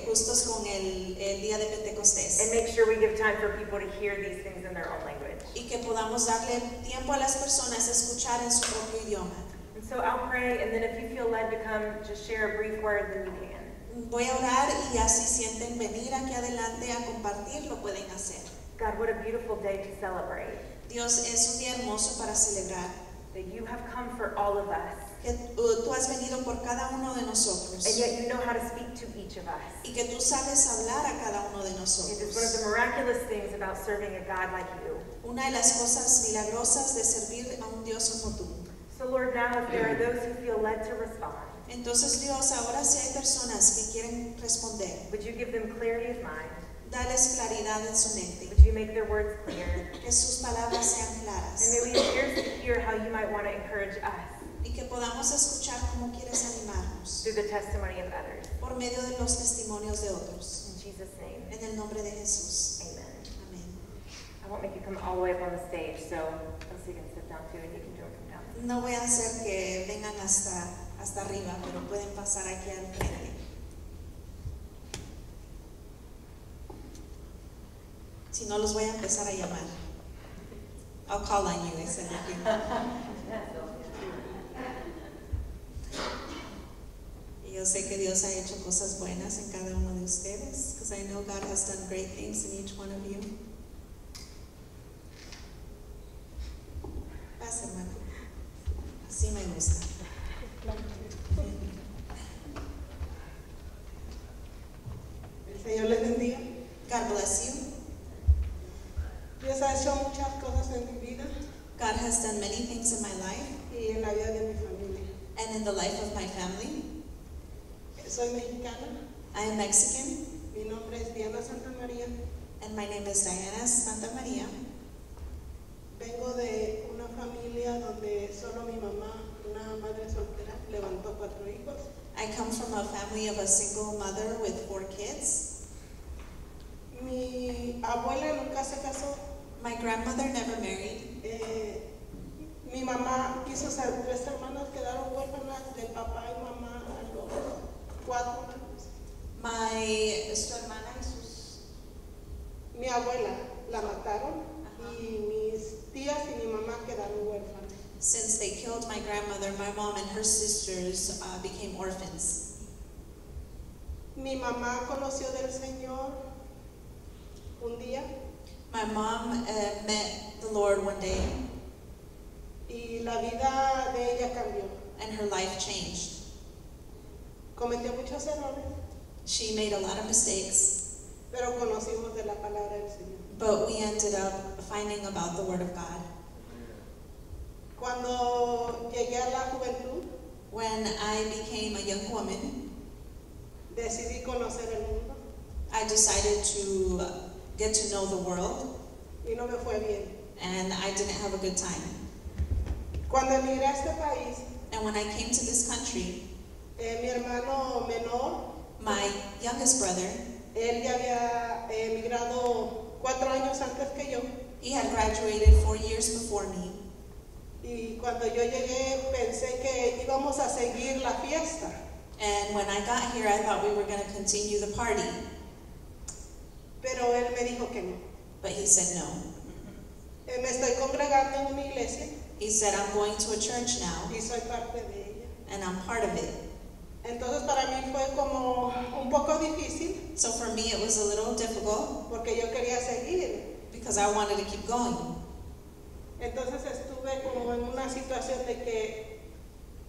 justos con el día de Pentecostés and make sure we give time for people to hear these things in their own language. y que podamos darle tiempo a las personas a escuchar en su propio idioma. And so I'll pray, and then if you feel led to come, just share a brief word, then you can. Voy a orar y así sienten venir aquí adelante a compartir, lo pueden hacer. God, what a beautiful day to celebrate. Dios, es un día hermoso para celebrar That you have come for all of us, que tú has venido por cada uno de nosotros and yet you know how to speak to each of us. y que tú sabes hablar a cada uno de It is one of the nosotros. miraculous things about serving a God like you. Una de las cosas milagrosas de servir a un Dios como tú. So Lord, now if there are those who feel led to respond, Entonces Dios, ahora si hay personas que quieren responder, would you give them clarity of mind? dales claridad en su mente, Would you make their words clear? que sus palabras sean And claras may we have ears to hear how you might want to encourage us y que podamos escuchar cómo quieres animarnos through the testimony of others. por medio de los testimonios de otros. In Jesus' name, En el nombre de Jesús. amen. Amén. I won't make you come all the way up on the stage, so Elsie can sit down too, and you can do it from down. No voy a hacer que vengan hasta arriba, pero pueden pasar aquí al frente. Si no, los voy a empezar a llamar. I'll call on you, ese Y yo sé que Dios ha hecho cosas buenas en cada uno de ustedes, because I know God has done great things in each one of you. Pasa, hermano. Así me gusta. El Señor les bendiga. God bless you. Dios ha hecho muchas cosas en mi vida God has done many things in my life y en la vida de mi familia. and in the life of my family. Soy mexicana, I am Mexican, mi nombre es Diana Santa María. and my name is Diana Santa Maria. Vengo de una familia donde solo mi mamá, una madre soltera, levantó 4 hijos. I come from a family of a single mother with 4 kids. Mi abuela nunca se casó. My grandmother never married. Mi mamá quiso ser 3 hermanas, quedaron huérfanas de papá y mamá a los 4 años. Su hermana y sus... Mi abuela la mataron y mis tías y mi mamá quedaron huérfanas. Since they killed my grandmother, my mom and her sisters became orphans. Mi mamá conoció del Señor un día My mom met the Lord one day, y la vida de ella cambió. and her life changed. Cometió muchos errores, She made a lot of mistakes, pero conocimos de la palabra del Señor. but we ended up finding about the Word of God. Cuando llegué a la juventud, When I became a young woman, decidí conocer el mundo I decided to get to know the world, y no me fue bien. and I didn't have a good time. Cuando emigré a este país, And when I came to this country, mi hermano menor, my youngest brother, él ya había emigrado 4 años antes que yo. he had graduated 4 years before me. Y cuando yo llegué pensé que íbamos a seguir la fiesta. And when I got here, I thought we were going to continue the party, Pero él me dijo que no. but he said no. Me estoy congregando en una iglesia He said, I'm going to a church now, y soy parte de ella. and I'm part of it. Entonces para mí fue como un poco difícil So for me, it was a little difficult porque yo quería seguir. because I wanted to keep going. Entonces estuve como en una situación de que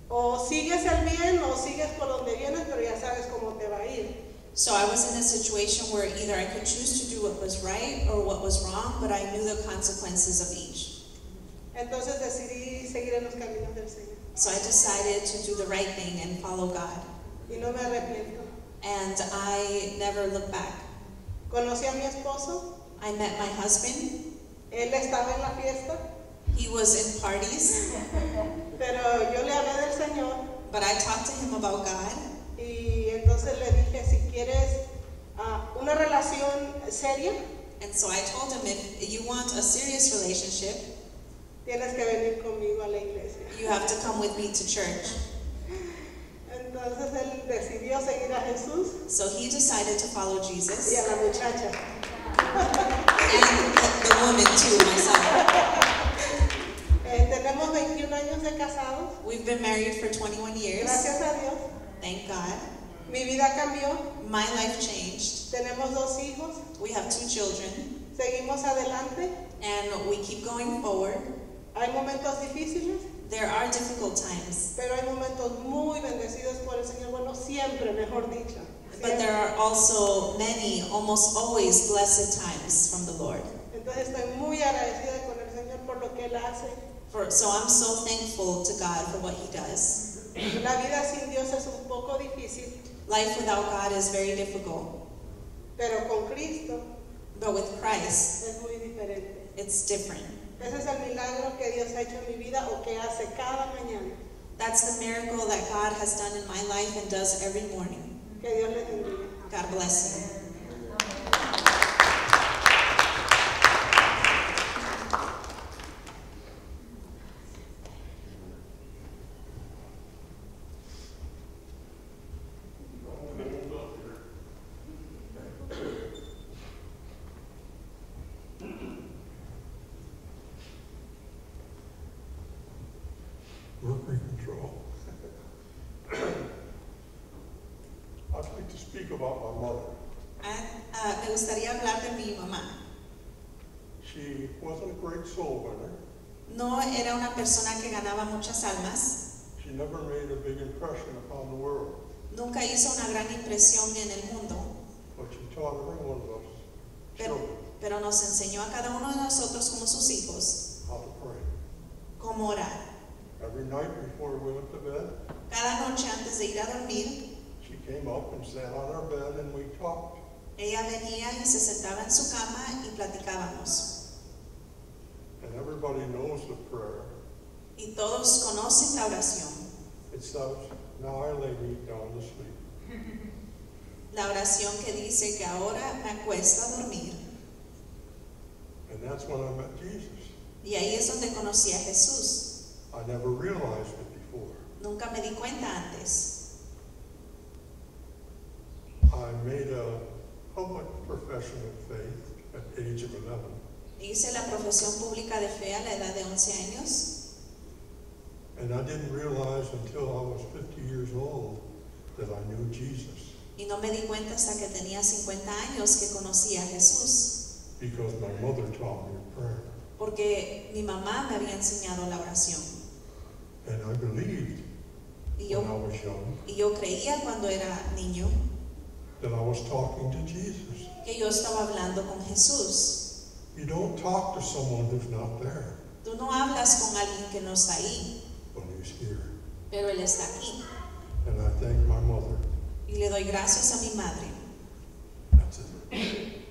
o sigues el bien o sigues por donde vienes, pero ya sabes cómo te va a ir. So I was in a situation where either I could choose to do what was right or what was wrong, but I knew the consequences of each. Entonces decidí seguir en los caminos del Señor So I decided to do the right thing and follow God. y no me arrepiento. And I never looked back. Conocí a mi esposo, I met my husband. él estaba en la fiesta, He was in parties, pero yo le hablé del Señor but I talked to him about God. y entonces le dije, si quieres una relación seria, And so I told him, if you want a serious relationship, tienes que venir conmigo a la iglesia. you have to come with me to church. Entonces él decidió seguir a Jesús So he decided to follow y Jesus, a la muchacha. and the woman too, myself. Tenemos 21 años de casados, We've been married for 21 years. gracias a Dios. Thank God. Mi vida cambió, My life changed. tenemos 2 hijos, We have 2 children, seguimos adelante. and we keep going forward. Hay momentos difíciles, There are difficult times, pero hay momentos muy bendecidos por el Señor. Bueno, siempre, mejor dicho. but there Siempre. are also many, almost always blessed times from the Lord. Entonces estoy muy agradecida con el Señor por lo que Él hace. So I'm so thankful to God for what He does. La vida sin Dios es un poco difícil, Life without God is very difficult, pero con Cristo but with Christ, es muy diferente. it's different. Ese es el milagro que Dios ha hecho en mi vida o que hace cada mañana. That's the miracle that God has done in my life and does every morning. Que Dios les bendiga. God bless you. Mercury control. I'd like to speak about my mother. Me gustaría hablar de mi mamá. She wasn't a great soul winner. No era una persona que ganaba muchas almas. She never made a big impression upon the world, Nunca hizo una gran impresión en el mundo, but she taught every one of us pero, children pero nos enseñó a cada uno de nosotros como sus hijos how to pray. cómo orar. Every night before we went to bed, Cada noche antes de ir a dormir, she came up and sat on our bed and we talked. ella venía y se sentaba en su cama y platicábamos. And everybody knows the prayer. Y todos conocen la oración. It says, "Now I lay me down to sleep." La oración que dice que ahora me acuesto a dormir. And that's when I met Jesus. Y ahí es donde conocí a Jesús. I never realized it before. Nunca me di cuenta antes. I made a public profession of faith at the age of 11. Hice la profesión pública de fe a la edad de 11 años. And I didn't realize until I was 50 years old that I knew Jesus, Y no me di cuenta hasta que tenía 50 años que conocí a Jesús. because my mother taught me prayer. Porque mi mamá me había enseñado la oración. And I believed Y when I yo, was young y yo creía cuando era niño that I was talking to Jesus. que yo estaba hablando con Jesús. You don't talk to someone who's not there, Tú no hablas con alguien que no está ahí, but he's here. pero Él está aquí. And I thank my mother. Y le doy gracias a mi madre. That's it.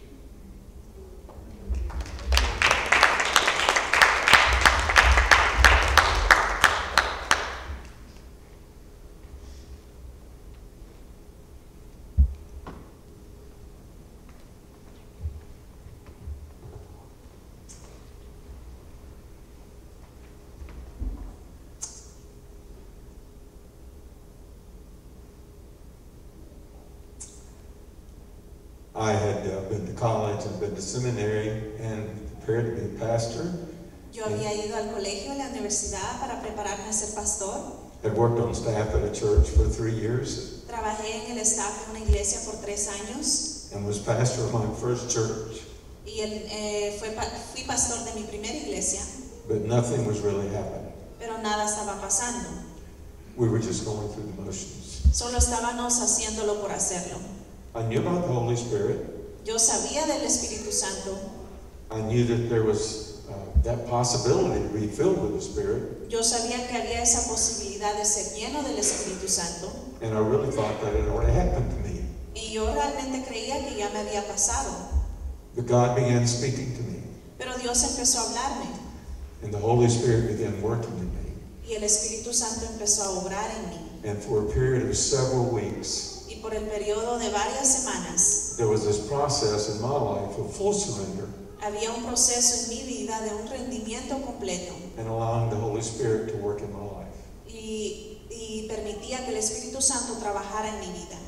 I had been to college and been to seminary and prepared to be a pastor. Yo había ido al colegio, a la universidad para prepararme a ser pastor. Had worked on staff at a church for 3 years Trabajé en el staff de una iglesia por 3 años and was pastor of my first church. y fui pastor de mi primera iglesia, But nothing was really happening. pero nada estaba pasando. We were just going through the motions. Solo estábamos haciéndolo por hacerlo. I knew about the Holy Spirit. Yo sabía del Espíritu Santo. I knew that there was that possibility to be filled with the Spirit. Yo sabía que había esa posibilidad de ser lleno del Espíritu Santo. And I really thought that it already happened to me. Y yo realmente creía que ya me había pasado. But God began speaking to me. Pero Dios empezó a hablarme. And the Holy Spirit began working in me. Y el Espíritu Santo empezó a obrar en mí. And for a period of several weeks, Y por el periodo de varias semanas, there was this process in my life of full surrender había un proceso en mi vida de un rendimiento completo and allowing the Holy Spirit to work in my life. y permitía que el Espíritu Santo trabajara en mi vida.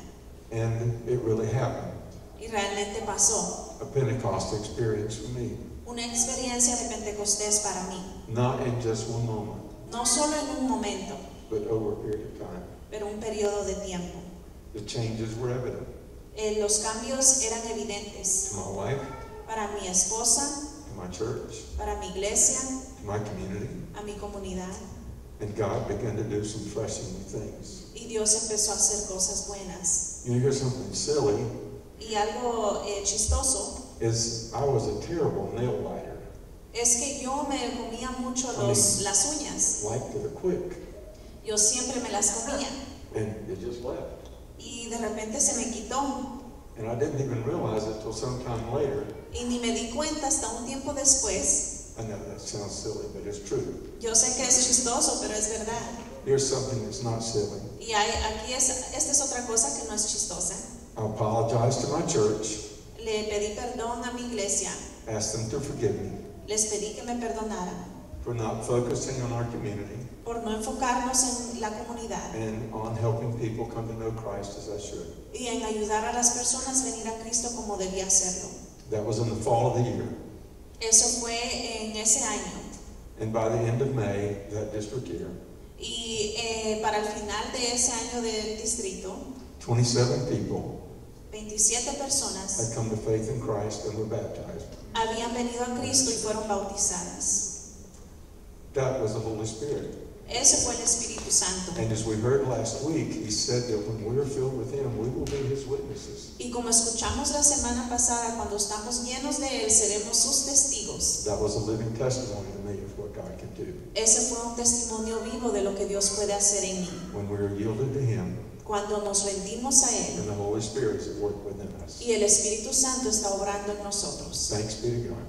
And it really happened. Y realmente pasó. A Pentecostal experience for me. Una experiencia de Pentecostés para mí. Not in just one moment, No solo en un momento, but over a period of time. pero un periodo de tiempo. The changes were evident Los cambios eran evidentes to my wife, para mi esposa, to my church, para mi iglesia, to my community. a mi comunidad. And God began to do some fresh and new things. Y Dios empezó a hacer cosas buenas. You know, here's something silly, Y algo chistoso is I was a terrible nail biter, es que yo me comía mucho las uñas. like to the quick, Yo siempre me las comía. and it just left. Y de repente se me quitó. And I didn't even realize it till sometime later. Y ni me di cuenta hasta un tiempo después. I know that sounds silly, but it's true. Yo sé que es chistoso, pero es verdad. Here's something that's not silly. Y esta es otra cosa que no es chistosa. I apologized to my church, Le pedí perdón a mi iglesia. asked them to forgive me Les pedí que me perdonaran for not focusing on our community por no enfocarnos en la comunidad and on helping people come to know Christ as I should. y en ayudar a las personas a venir a Cristo como debía hacerlo. That was in the fall of the year. Eso fue en ese año. And by the end of May, that district year, Y para el final de ese año del distrito, 27 people 27 personas had come to faith in Christ and were baptized. habían venido a Cristo y fueron bautizadas. That was the Holy Spirit. Ese fue el Espíritu Santo. And as we heard last week, he said that when we are filled with him, we will be his witnesses. Y como escuchamos la semana pasada, cuando estamos llenos de Él, seremos sus testigos. That was a living testimony to me of what God can do. Ese fue un testimonio vivo de lo que Dios puede hacer en mí. When we are yielded to him, Cuando nos rendimos a Él and the Holy Spirit is at work within us. y el Espíritu Santo está obrando en nosotros. Thanks be to God.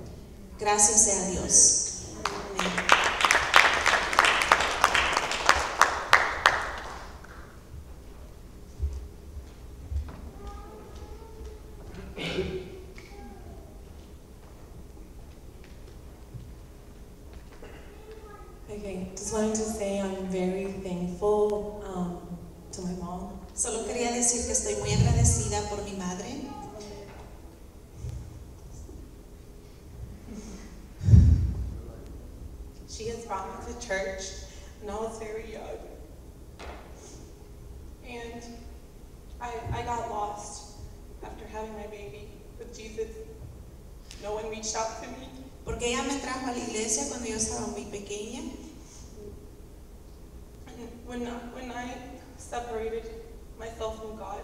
Gracias sea a Dios. Amén. Okay, just wanted to say I'm very thankful to my mom. Solo quería decir que estoy muy agradecida por mi madre. She has brought me to church when I was very young. And I got lost after having my baby with Jesus. No one reached out to me. Porque ella me trajo a la iglesia cuando yo estaba muy pequeña. And when I separated myself from God,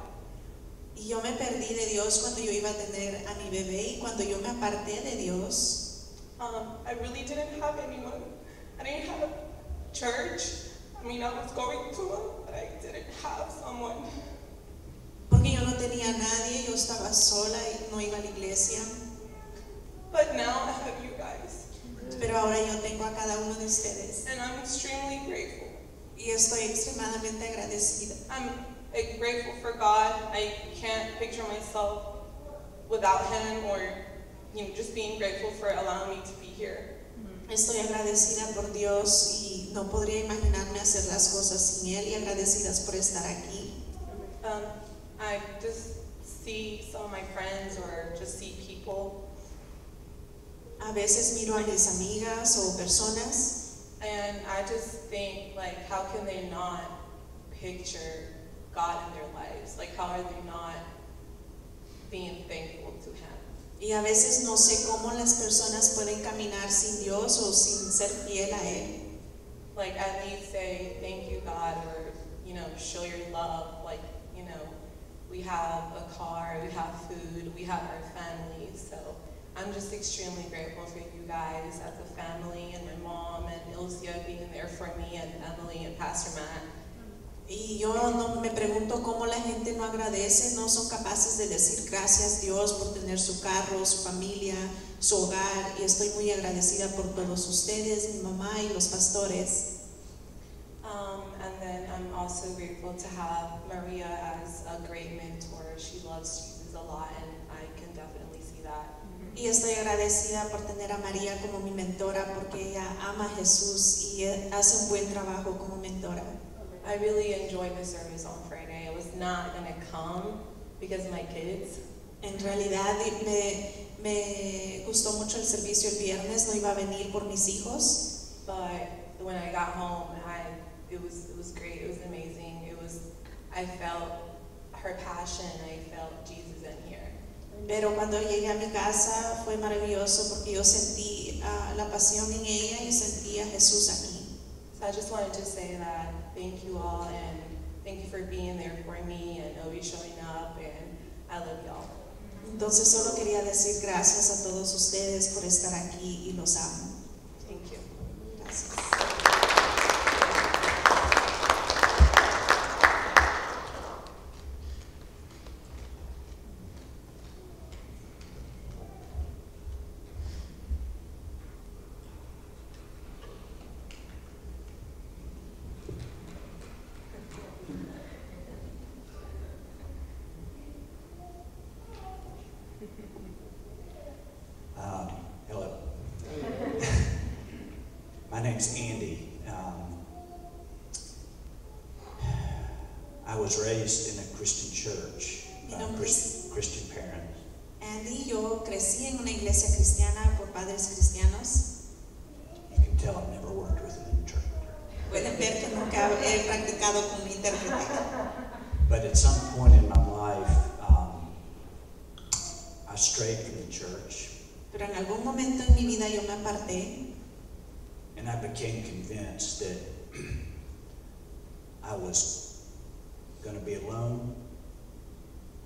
Y yo me perdí de Dios cuando yo iba a tener a mi bebé y cuando yo me aparté de Dios. I really didn't have anyone. I didn't have a church. I mean, I was going to one, but I didn't have someone. Porque yo no tenía a nadie, yo estaba sola y no iba a la iglesia. But now I have you guys. Pero ahora yo tengo a cada uno de ustedes. And I'm extremely grateful. Y estoy extremadamente agradecida. I'm grateful for God. I can't picture myself without Him, or just being grateful for allowing me to be here. Estoy agradecida por Dios y no podría imaginarme hacer las cosas sin Él y agradecidas por estar aquí. I just see some of my friends or just see people, A veces miro a mis amigas o personas and I just think, like, how can they not picture God in their lives? Like, how are they not being thankful to Him? y a veces no sé cómo las personas pueden caminar sin Dios o sin ser fiel a Él. Like, at least say, thank you, God, or, show your love. Like, we have a car, we have food, we have our families. So I'm just extremely grateful for you guys as a family, and my mom and Ilcia being there for me, and Emily and Pastor Matt. Y yo no me pregunto cómo la gente no agradece, no son capaces de decir gracias Dios por tener su carro, su familia, su hogar, y estoy muy agradecida por todos ustedes, mi mamá y los pastores. And then I'm also grateful to have Maria as a great mentor. She loves Jesus a lot, and I can definitely see that. Y estoy agradecida por tener a María como mi mentora porque ella ama a Jesús y hace un buen trabajo como mentora. I really enjoyed the service on Friday. I was not going to come because of my kids. En realidad me gustó mucho el servicio el viernes, no iba a venir por mis hijos. But when I got home, it was great. It was amazing. I felt her passion. I felt Jesus in here. Pero cuando llegué a mi casa fue maravilloso porque yo sentí la pasión en ella y sentí a Jesús aquí. So I just wanted to say that thank you all, and thank you for being there for me and always showing up, and I love y'all. Entonces solo quería decir gracias a todos ustedes por estar aquí y los amo. Thank you. Gracias. Hello. My name's Andy. I was raised in a Christian church by Christian parents. Andy, yo crecí en una iglesia cristiana por padres cristianos. You can tell I've never worked with an interpreter. Pueden ver que nunca he practicado como intérprete. But at some point in my life, I strayed from the church. Pero en algún momento en mi vida yo me aparté And I became convinced that I was going to be alone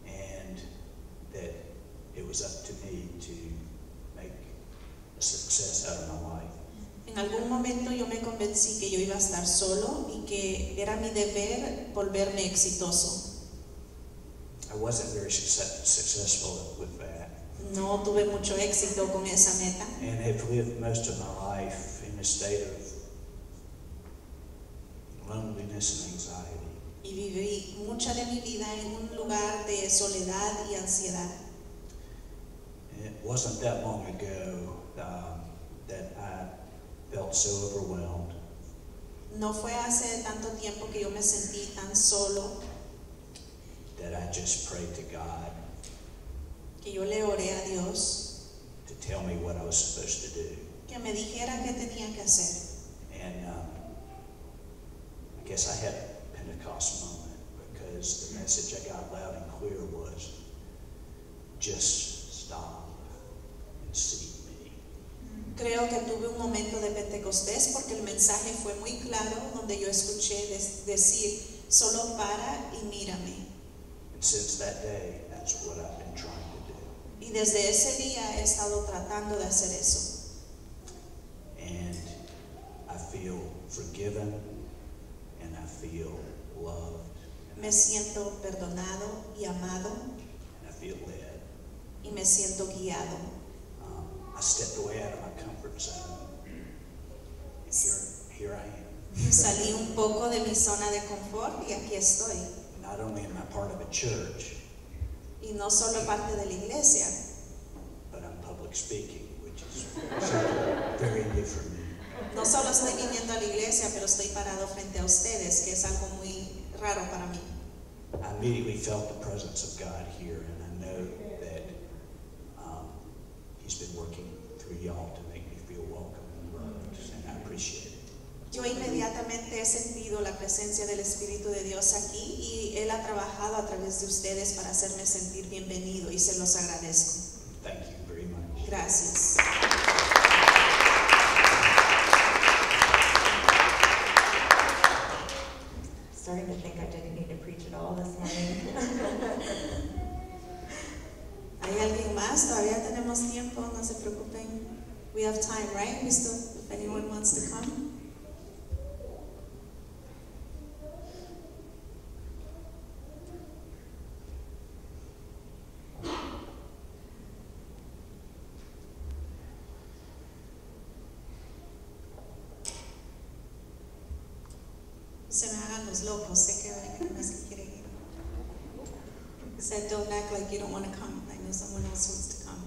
and that it was up to me to make a success out of my life. En algún momento yo me convencí que yo iba a estar solo y que era mi deber volverme exitoso. I wasn't very successful with that, No tuve mucho éxito con esa meta and have lived most of my life in a state of loneliness and anxiety. y viví mucha de mi vida en un lugar de soledad y ansiedad. And it wasn't that long ago that I felt so overwhelmed No fue hace tanto tiempo que yo me sentí tan solo that I just prayed to God que yo le oré a Dios to tell me what I was supposed to do. que me dijera qué tenía que hacer. And I guess I had a Pentecost moment because the message I got loud and clear was, just stop and seek me. Creo que tuve un momento de Pentecostés porque el mensaje fue muy claro donde yo escuché decir, solo para y mírame. And since that day, that's what I've been trying to do. Y desde ese día he estado tratando de hacer eso. And I feel forgiven and I feel loved Me siento perdonado y amado and I feel led. y me siento guiado. I stepped away out of my comfort zone. And here I am. Salí un poco de mi zona de confort y aquí estoy. Not only am I part of a church, Y no solo parte de la iglesia, but I'm public speaking, which is something very new for me. no solo estoy viniendo a la iglesia, pero estoy parado frente a ustedes, que es algo muy raro para mí. I immediately felt the presence of God here, and I know that He's been working through y'all to make me feel welcome and loved, and I appreciate it. Yo inmediatamente he sentido la presencia del Espíritu de Dios aquí y Él ha trabajado a través de ustedes para hacerme sentir bienvenido y se los agradezco. Thank you very much. Gracias. Starting to think I didn't need to preach at all this morning. ¿Hay alguien más? Todavía tenemos tiempo, no se preocupen. We have time, right? We still, if anyone wants to come. se me hagan los locos, sé que no se quieren ir. Said, don't act like you don't want to come. I know someone else wants to come.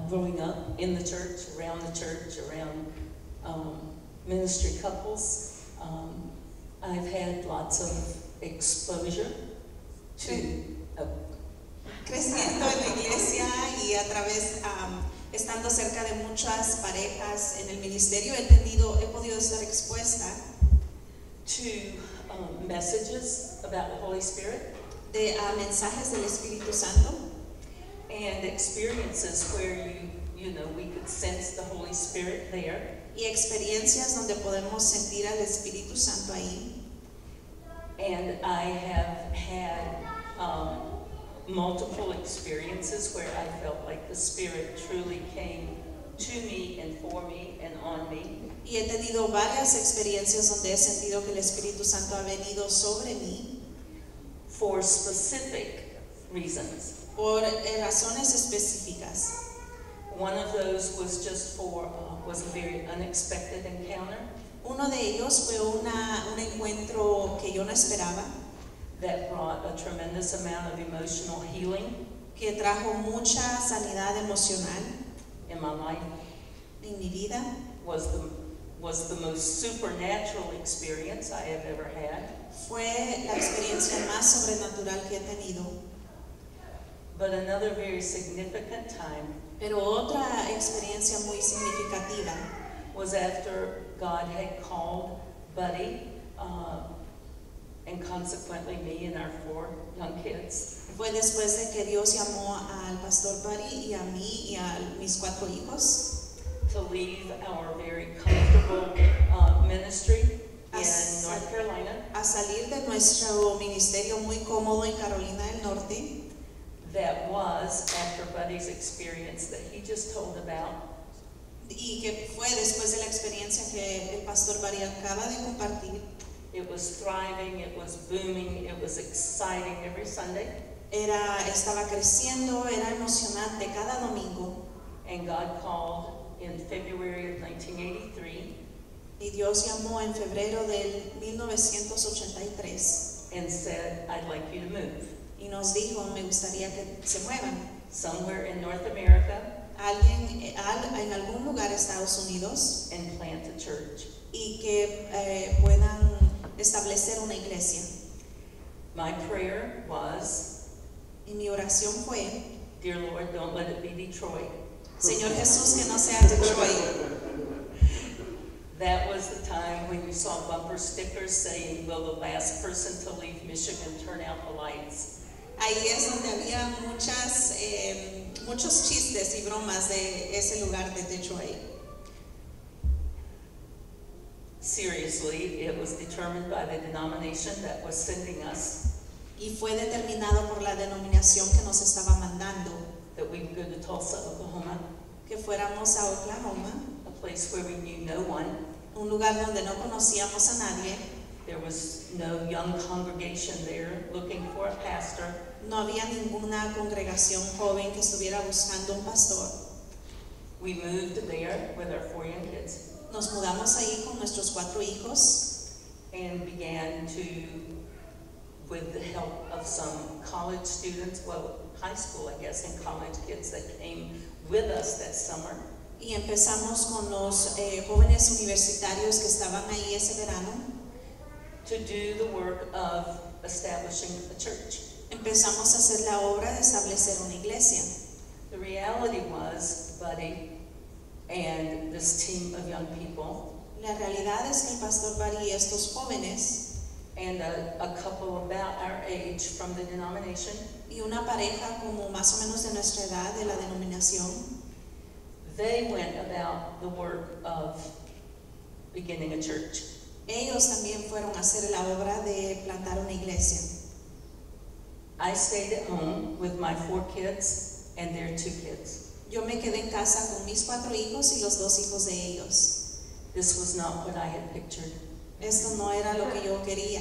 Growing up in the church, around ministry couples, I've had lots of exposure to Creciendo en la iglesia y a través, estando cerca de muchas parejas en el ministerio, he podido estar expuesta to messages about the Holy Spirit de mensajes del Espíritu Santo and experiences where we could sense the Holy Spirit there. y experiencias donde podemos sentir al Espíritu Santo ahí. And I have had multiple experiences where I felt like the Spirit truly came to me and for me and on me. Y he tenido varias experiencias donde he sentido que el Espíritu Santo ha venido sobre mí for specific reasons. por razones específicas. One of those was just was a very unexpected encounter Uno de ellos fue un encuentro que yo no esperaba, that brought a tremendous amount of emotional healing que trajo mucha sanidad emocional in my life. en mi vida. Was the most supernatural experience I have ever had. Fue la experiencia más sobrenatural que he tenido. But another very significant time Pero otra experiencia muy significativa was after God had called Buddy and consequently me and our 4 young kids fue después de que Dios llamó al pastor Buddy y a mí y a mis 4 hijos to leave our very comfortable ministry in North Carolina a salir de nuestro ministerio muy cómodo en Carolina del Norte. that was after Buddy's experience that he just told about. Y que fue después de la experiencia que el pastor Buddy acaba de compartir. It was thriving, it was booming, it was exciting every Sunday. Estaba creciendo, era emocionante cada domingo. And God called in February of 1983 Y Dios llamó en febrero del 1983 and said, I'd like you to move y nos dijo, me gustaría que se muevan. somewhere in North America En algún lugar de Estados Unidos and plant a church. y que puedan establecer una iglesia. My prayer was, Y mi oración fue, dear Lord, don't let it be Detroit. Señor Jesús, que no sea Detroit. That was the time when you saw bumper stickers saying, will the last person to leave Michigan turn out the lights? Ahí es donde había muchos chistes y bromas de ese lugar de Detroit. Seriously, it was determined by the denomination that was sending us Y fue determinado por la denominación que nos estaba mandando that we would go to Tulsa, Oklahoma, que fuéramos a Oklahoma, a place where we knew no one. un lugar donde no conocíamos a nadie. There was no young congregation there looking for a pastor. No había ninguna congregación joven que estuviera buscando un pastor. We moved there with our 4 young kids Nos mudamos ahí con nuestros 4 hijos and began to, with the help of some college students, well, high school, I guess, and college kids that came with us that summer, y empezamos con los jóvenes universitarios que estaban ahí ese verano. to do the work of establishing a church. Empezamos a hacer la obra de establecer una iglesia. The reality was, Buddy and this team of young people La realidad es que el pastor Buddy y estos jóvenes and a couple about our age from the denomination, y una pareja como más o menos de nuestra edad de la denominación, they went about the work of beginning a church. ellos también fueron a hacer la obra de plantar una iglesia. I stayed at home with my 4 kids and their 2 kids. Yo me quedé en casa con mis 4 hijos y los 2 hijos de ellos. This was not what I had pictured. Esto no era lo que yo quería.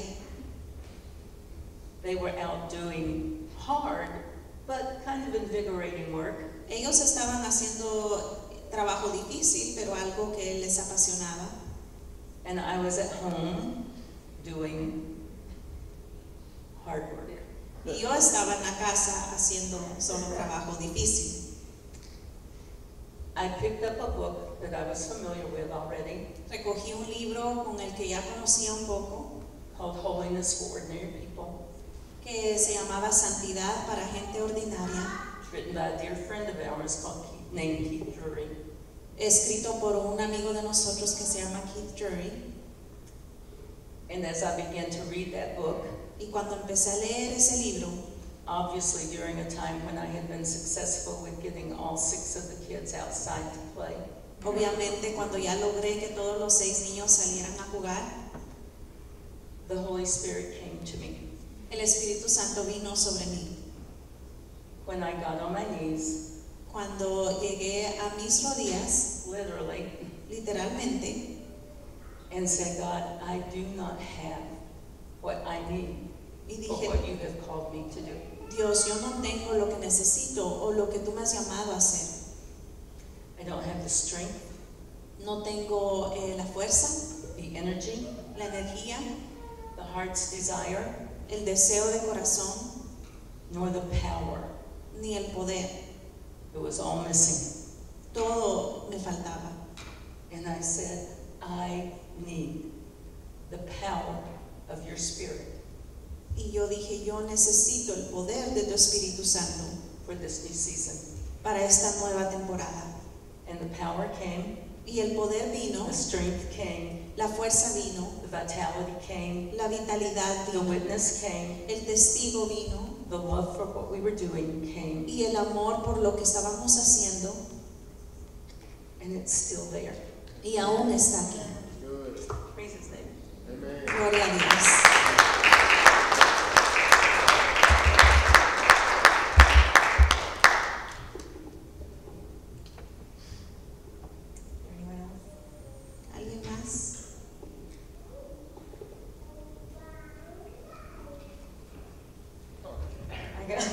They were out doing hard, but kind of invigorating work. Ellos estaban haciendo trabajo difícil, pero algo que les apasionaba. And I was at home doing hard work. Y yo estaba en la casa haciendo solo trabajo difícil. I picked up a book that I was familiar with already, Recogí un libro con el que ya conocía un poco, called Holiness for Ordinary People. que se llamaba Santidad para Gente Ordinaria, It's written by a dear friend of ours named Keith Drury. escrito por un amigo de nosotros que se llama Keith Drury. And as I began to read that book, Y cuando empecé a leer ese libro, obviously during a time when I had been successful with getting all 6 of the kids outside to play, obviamente cuando ya logré que todos los 6 niños salieran a jugar, the Holy Spirit came to me. el Espíritu Santo vino sobre mí. When I got on my knees, Cuando llegué a mis rodillas, literally, literalmente, and said, God, I do not have what I need y for dije, what you have called me to do. Dios, yo no tengo lo que necesito o lo que tú me has llamado a hacer. I don't have the strength, No tengo la fuerza, the energy, la energía, the heart's desire, el deseo de corazón, nor the power. ni el poder. It was all missing. Todo me faltaba. And I said, I need the power of your Spirit Y yo dije, yo necesito el poder de tu Espíritu Santo for this new season. para esta nueva temporada. And the power came, Y el poder vino, the strength came, la fuerza vino, the vitality came, la vitalidad the vino, witness came, el testigo vino the love for what we were doing came, y el amor por lo que estábamos haciendo, and it's still there. y aún está aquí. Praise His name. Gloria a Dios. Anyone else? ¿Alguien más? I got.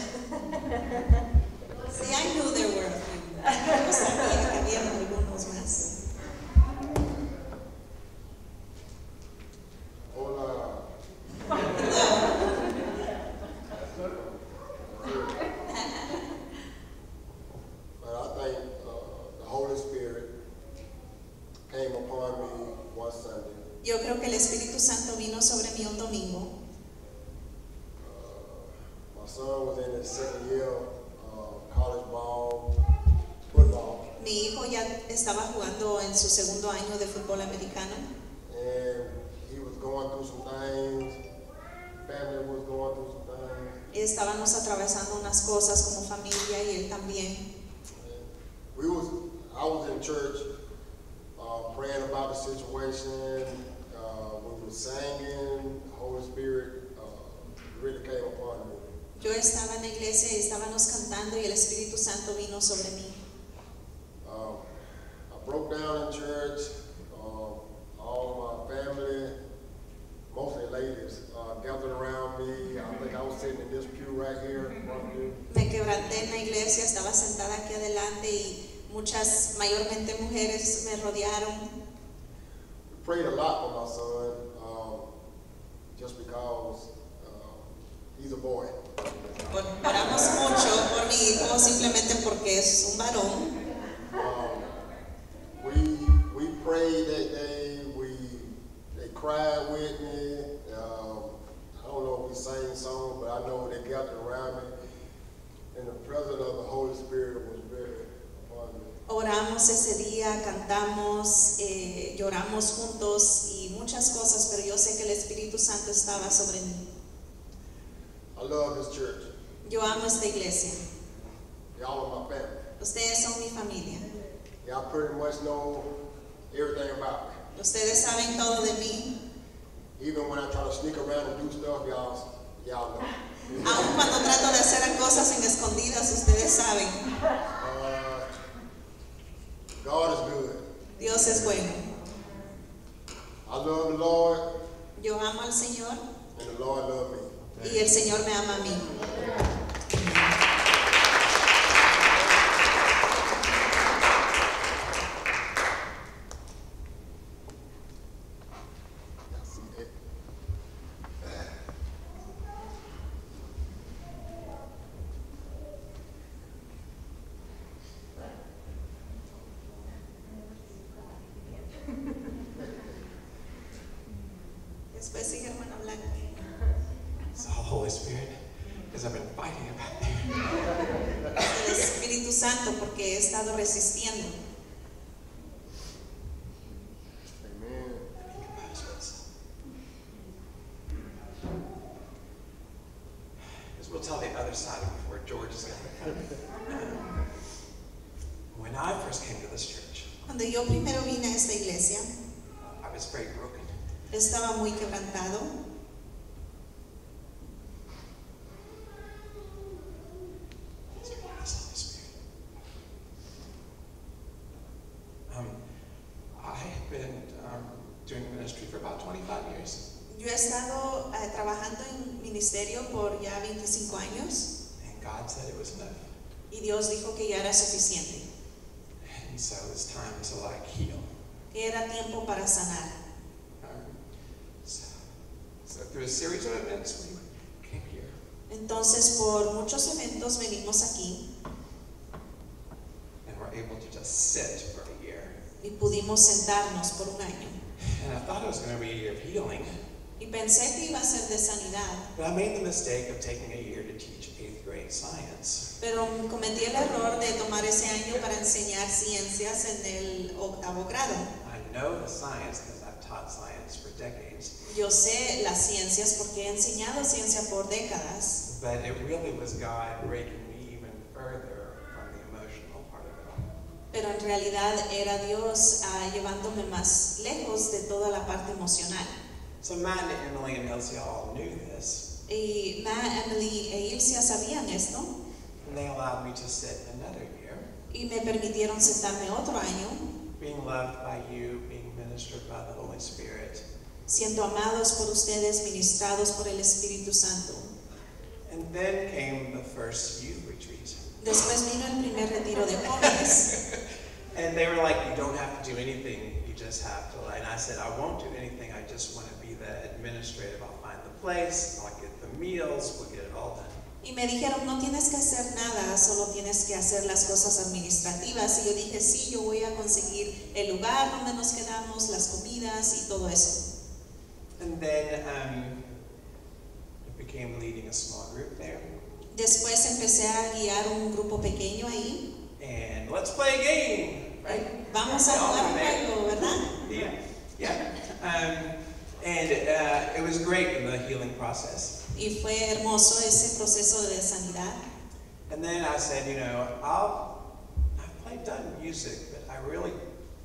Sí, I knew there were a few. Yo sabía que había algunos más. Hola. But I think the Holy Spirit came upon me one Sunday. Yo creo que el Espíritu Santo vino sobre mí un domingo. My son was in his second year college ball, football, Mi hijo ya estaba jugando en su segundo año de fútbol americano and he was going through some things. Family was going through some things. y estábamos atravesando unas cosas como familia y él también. I was in church praying about the situation. We were singing. The Holy Spirit really came upon me. Yo estaba en la iglesia y estábamos cantando y el Espíritu Santo vino sobre mí. I broke down in church. All of my family, mostly ladies, gathered around me. I think I was sitting in this pew right here in front of you. Me quebranté en la iglesia, estaba sentada aquí adelante y muchas, mayormente mujeres, me rodearon. We prayed a lot for my son, just because he's a boy. Oramos mucho por mi hijo simplemente porque es un varón. We prayed that day. They cried with me. I don't know if we sang songs, but I know they gathered around me, and the presence of the Holy Spirit was very upon me. Oramos ese día, cantamos, lloramos juntos y muchas cosas, pero yo sé que el Espíritu Santo estaba sobre mí. I love this church. Yo amo esta iglesia. Y'all are my family. Ustedes son mi familia. Y'all pretty much know everything about me. Ustedes saben todo de mí. Even when I try to sneak around and do stuff, y'all know. Aun cuando trato de hacer cosas en escondidas, ustedes saben. God is good. Dios es bueno. I love the Lord, Yo amo al Señor and the Lord loves me. y el Señor me ama a mí. Y'all see that? Después sigue hermana Blanca. It's the Holy Spirit, because I've been fighting about that. El Espíritu Santo, porque he estado resistiendo. Amen. Because we'll tell the other side before George is going to come. When I first came to this church, Cuando yo primero vine a esta iglesia, I was very broken. estaba muy quebrantado. Yes, Holy Spirit. I have been doing ministry for about 25 years. Yo he estado trabajando en ministerio por ya 25 años And God said it was enough. y Dios dijo que ya era suficiente, And so it's time to like heal. que era tiempo para sanar. So through a series of events, we came here. Entonces, por muchos eventos venimos aquí And we're able to just sit for a year. y pudimos sentarnos por un año. And I thought it was going to be a year of healing. Y pensé que iba a ser de sanidad, But I made the mistake of taking a year to teach 8th grade science. pero cometí el error de tomar ese año para enseñar ciencias en el 8º grado. I know the science because I've taught science for decades. Yo sé las ciencias porque he enseñado ciencia por décadas, But it really was God breaking me even further from the emotional part of it all. pero en realidad era Dios llevándome más lejos de toda la parte emocional. So Matt and Emily and Elsie all knew this. Y Matt, Emily e Ilsia sabían esto And they allowed me to sit another year, y me permitieron sentarme otro año, being loved by you, being ministered by the Holy Spirit. siendo amados por ustedes, ministrados por el Espíritu Santo. And then came the first youth retreat. Después vino el primer retiro de jóvenes And they were like, you don't have to do anything, you just have to. And I said, I won't do anything, I just want to be the administrative. I'll find the place, I'll get the meals, we'll get it all done. y me dijeron, no tienes que hacer nada, solo tienes que hacer las cosas administrativas. Y yo dije, sí, yo voy a conseguir el lugar donde nos quedamos, las comidas y todo eso. And then it became leading a small group there. Después empecé a guiar un grupo pequeño ahí. And let's play a game, right? Vamos a jugar un juego, ¿verdad? Yeah, yeah. And it was great in the healing process. Y fue hermoso ese proceso de sanidad. And then I said, you know, I've played done music, but I really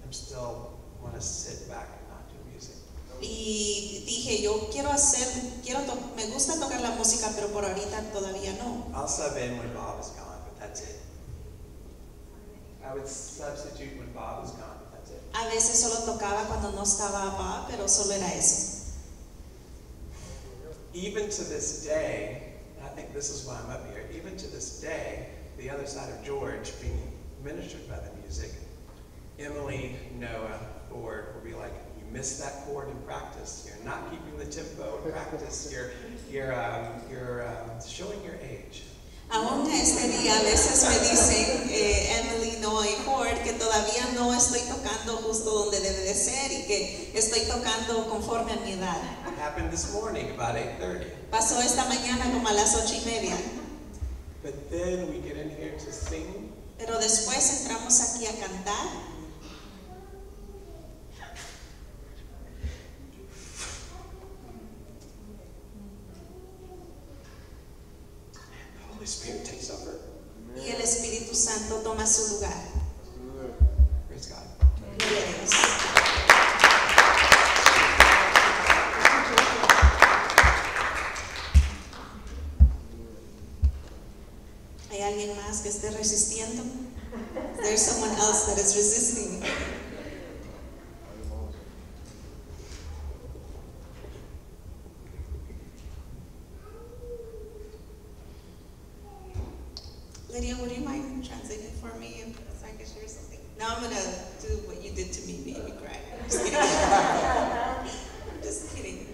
am still want to sit back and not do music. Y dije, yo me gusta tocar la música, pero por ahorita todavía no. I'll sub in when Bob is gone, but that's it. I would substitute when Bob is gone, but that's it. A veces solo tocaba cuando no estaba papá, pero solo era eso. Even to this day, and I think this is why I'm up here, even to this day, the other side of George, being ministered by the music, Emily, Noah, Ford will be like, you missed that chord in practice. You're not keeping the tempo in practice. You're showing your age. Aún este día a veces me dicen Emily, Noah y Ford que todavía no estoy tocando justo donde debe de ser y que estoy tocando conforme a mi edad. It happened this morning about 8:30. Pasó esta mañana como a las 8:30. But then we get in here to sing. Pero después entramos aquí a cantar. The Holy Spirit takes over. Y el Espíritu Santo toma su lugar. Praise God. Gloria a Dios. ¿Hay alguien más que esté resistiendo? There's someone else that is resisting. Lydia, would you mind translating for me so I can share something? Now I'm gonna do what you did to me, make me cry. I'm just kidding. I'm just kidding.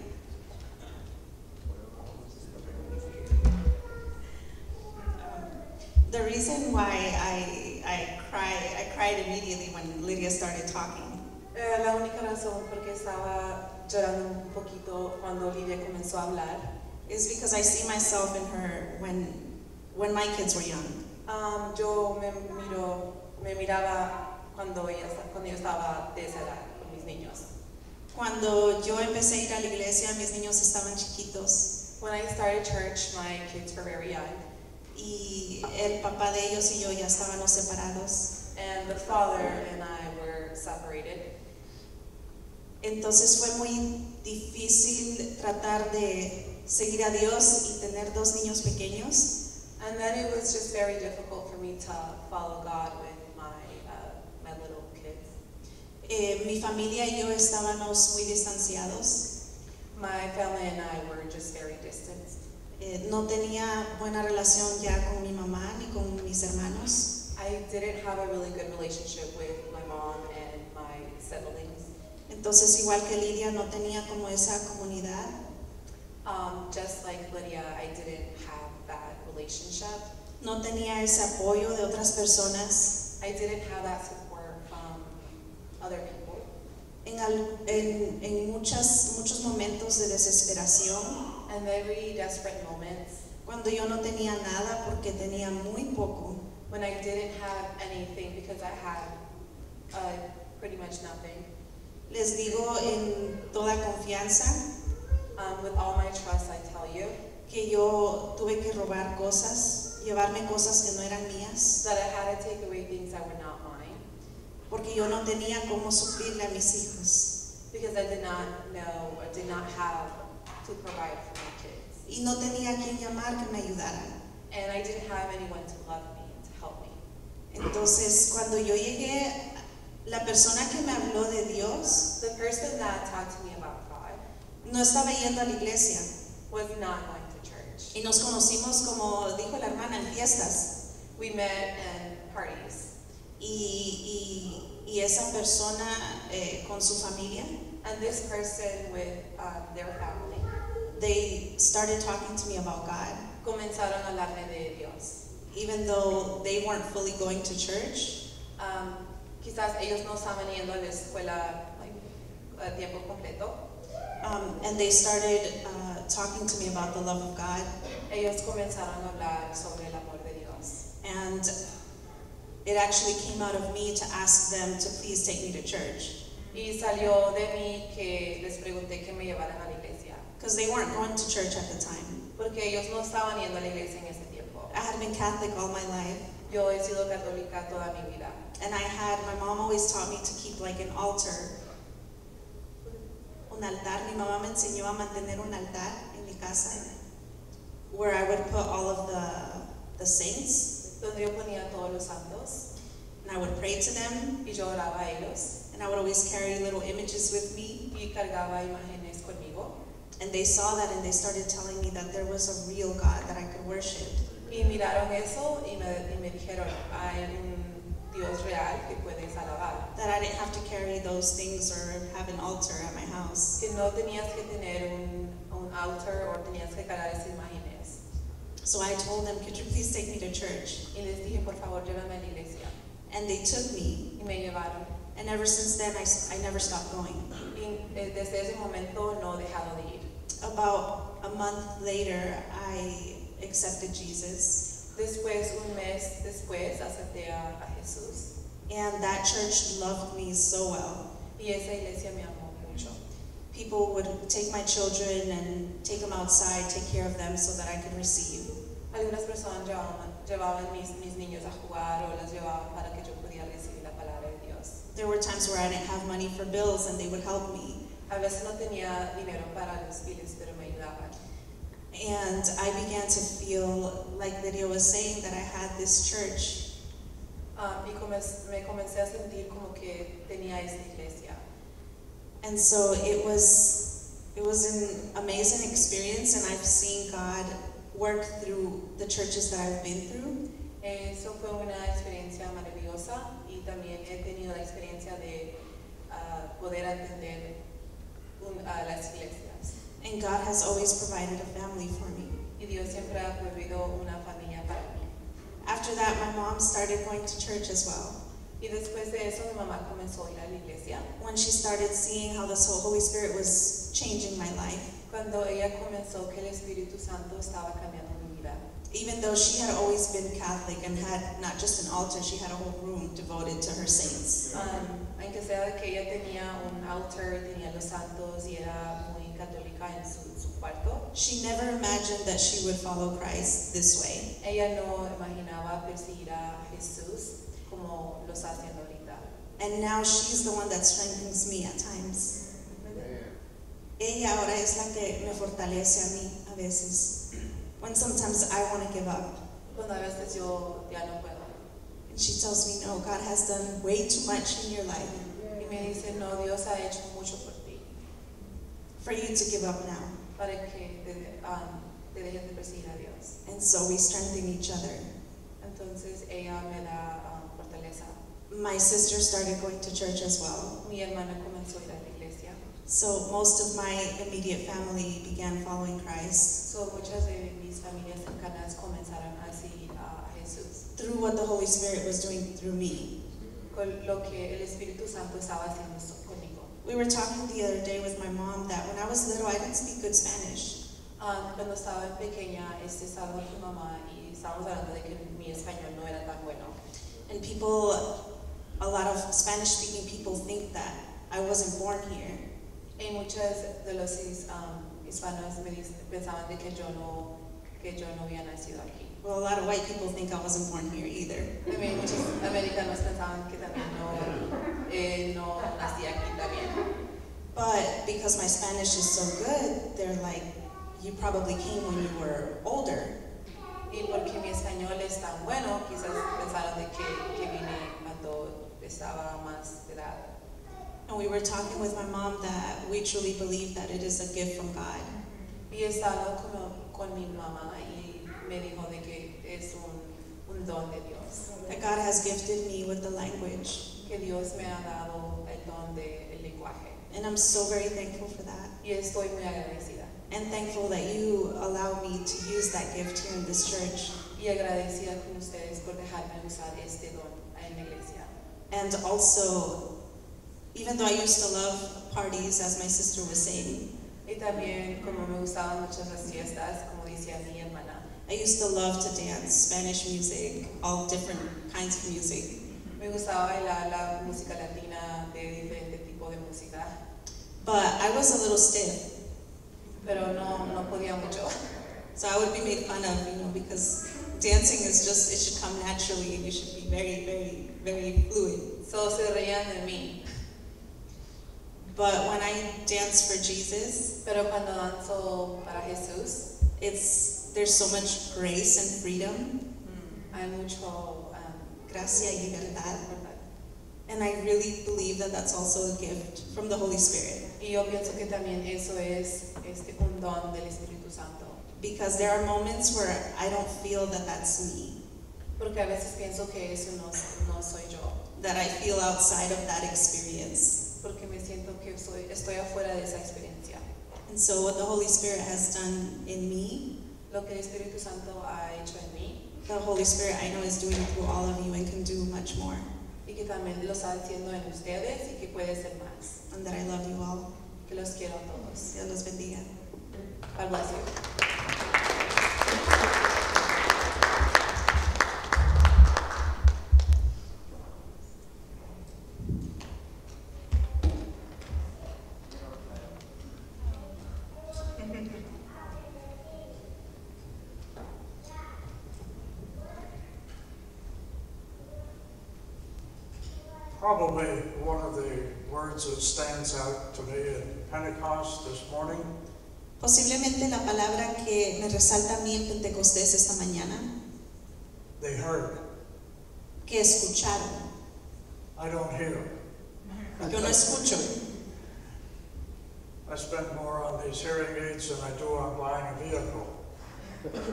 The reason why I cried immediately when Lydia started talking. La única razón por qué estaba llorando un poquito cuando Lidia comenzó a hablar is because I see myself in her when my kids were young. Yo me miraba cuando yo estaba de esa edad con mis niños. Cuando yo empecé a ir a la iglesia, mis niños estaban chiquitos. When I started church, my kids were very young. Y el papá de ellos y yo ya estábamos separados. And the father and I were separated. Entonces fue muy difícil tratar de seguir a Dios y tener dos niños pequeños. And then it was just very difficult for me to follow God with my little kids. Mi familia y yo estábamos muy distanciados. My family and I were just very distant. No tenía buena relación ya con mi mamá ni con mis hermanos. I didn't have a really good relationship with my mom and my siblings. Entonces, igual que Lidia, no tenía como esa comunidad. Just like Lydia, I didn't have that relationship. No tenía ese apoyo de otras personas. I didn't have that support from other people. En muchos momentos de desesperación. And very desperate moments. Cuando yo no tenía nada porque tenía muy poco. When I didn't have anything because I had pretty much nothing. Les digo en toda confianza. With all my trust, I tell you. Que yo tuve que robar cosas, llevarme cosas que no eran mías. That I had to take away things that were not mine. Porque yo no tenía cómo suplirle a mis hijos. Because I did not know or did not have to provide for my kids. Y no tenía a quien llamar que me ayudara. And I didn't have anyone to love me and to help me. Entonces, cuando yo llegué, la persona que me habló de Dios, the person that talked to me about God, no estaba yendo a la iglesia. Was not going to church. Y nos conocimos, como dijo la hermana, en fiestas. We met in parties. Y esa persona con su familia. And this person with their family. They started talking to me about God. Comenzaron a hablarme de Dios. Even though they weren't fully going to church. Quizás ellos no estaban yendo a la escuela a tiempo completo. And they started talking to me about the love of God. Ellos comenzaron a hablar sobre el amor de Dios. And it actually came out of me to ask them to please take me to church. Y salió de mí que les pregunté que me llevaran a la iglesia. Because they weren't going to church at the time. Porque ellos no estaban yendo a la iglesia en ese tiempo. I had been Catholic all my life. Yo he sido católica toda mi vida. And my mom always taught me to keep like an altar. Un altar. Mi mamá me enseñó a mantener un altar en mi casa. Where I would put all of the saints. Donde yo ponía todos los santos. And I would pray to them. Y yo oraba a ellos. And I would always carry little images with me. Y cargaba imágenes conmigo. And they saw that and they started telling me that there was a real God that I could worship. Y miraron eso y me dijeron, hay un Dios real que puedes alabar. That I didn't have to carry those things or have an altar at my house. Que no tenías que tener un altar o tenías que cargar esas imágenes. So I told them, could you please take me to church? Y les dije, por favor, llévame a la iglesia. And they took me. Y me llevaron. And ever since then, I never stopped going. Y desde ese momento no he dejado de ir. About a month later, I accepted Jesus. Después, un mes después, acepté a Jesús. And that church loved me so well. Y esa iglesia me amó mucho. People would take my children and take them outside, take care of them so that I could receive. Algunas personas llevaban mis niños a jugar o las llevaban para que yo pudiera recibir la palabra de Dios. There were times where I didn't have money for bills and they would help me. A veces no tenía dinero para los biles, pero me ayudaban. And I began to feel, like Lydia was saying, that I had this church. Y me comencé a sentir como que tenía esta iglesia. And so it was an amazing experience, and I've seen God work through the churches that I've been through. Eso fue una experiencia maravillosa y también he tenido la experiencia de poder atender a las iglesias. And God has always provided a family for me. Y Dios siempre ha proveído una familia para mí. After that, my mom started going to church as well. Y después de eso mi mamá comenzó a ir a la iglesia. When she started seeing how the Holy Spirit was changing my life, Cuando ella comenzó que el Espíritu Santo estaba cambiando mi vida. even though she had always been Catholic and had not just an altar, she had a whole room devoted to her saints. Aunque sea que ella tenía un altar, tenía los santos y era muy católica en su cuarto. She never imagined that she would follow Christ this way. Ella no imaginaba perseguir a Jesús como lo está haciendo ahorita. And now she's the one that strengthens me at times. Ella ahora es la que me fortalece a mí a veces. When sometimes I want to give up. Cuando a veces yo ya no puedo. And she tells me, no, God has done way too much in your life. Y me dice, no, Dios ha hecho mucho por ti. For you to give up now. Para que te dejes de perseguir a Dios. And so we strengthen each other. Entonces ella me da fortaleza. My sister started going to church as well. Mi hermana comenzó a ir a la iglesia. So most of my immediate family began following Christ. So muchas de mis familias cercanas comenzaron a seguir a Jesús. Through what the Holy Spirit was doing through me. Con lo que el Espíritu Santo estaba haciendo conmigo. We were talking the other day with my mom that when I was little, I didn't speak good Spanish. Cuando estaba pequeña, estaba con mi mamá y estábamos hablando de que mi español no era tan bueno. And people, a lot of Spanish-speaking people think that I wasn't born here. Y muchos de los hispanos pensaban de que yo no había nacido aquí. Well, a lot of white people think I wasn't born here either. También muchos americanos pensaban que también no nací aquí también. But because my Spanish is so good, they're like, you probably came when you were older. Y porque mi español es tan bueno, quizás pensaron de que vine cuando estaba más de edad. And we were talking with my mom that we truly believe that it is a gift from God. Y estaba con mi mamá y me dijo de que es un don de Dios. That God has gifted me with the language. Que Dios me ha dado el don del lenguaje. And I'm so very thankful for that. Y estoy muy agradecida. And thankful that you allow me to use that gift here in this church. Y agradecida con ustedes por dejarme usar este don en la iglesia. And also, even though I used to love parties, as my sister was saying, Y también, como me gustaban muchas las fiestas, como decía mi hermana, I used to love to dance, Spanish music, all different kinds of music. me gustaba bailar la música latina, de diferente tipo de música. But I was a little stiff. Pero no podía mucho. So I would be made fun of, because dancing is just, it should come naturally and you should be very, very, very fluid. So se reían de mí. But when I dance for Jesus, Pero cuando danzo para Jesús, there's so much grace and freedom, hay mucho gracia y libertad. And I really believe that that's also a gift from the Holy Spirit. Y yo pienso que también eso es un don del Espíritu Santo. Because there are moments where I don't feel that that's me. Porque a veces pienso que eso no soy yo. That I feel outside of that experience. Porque me siento que estoy afuera de esa experiencia. And so what the Holy Spirit has done in me, Lo que el Espíritu Santo ha hecho en mí, the Holy Spirit I know is doing through all of you and can do much more. y que también lo está haciendo en ustedes y que puede ser más. And that I love you all. Que los quiero a todos. Dios los bendiga. God bless you. Probably one of the words that stands out to me at Pentecost this morning Posiblemente la palabra que me resalta a mí en Pentecostés esta mañana, they heard. que escucharon. I don't hear. Yo no escucho. I spend more on these hearing aids than I do on buying a vehicle.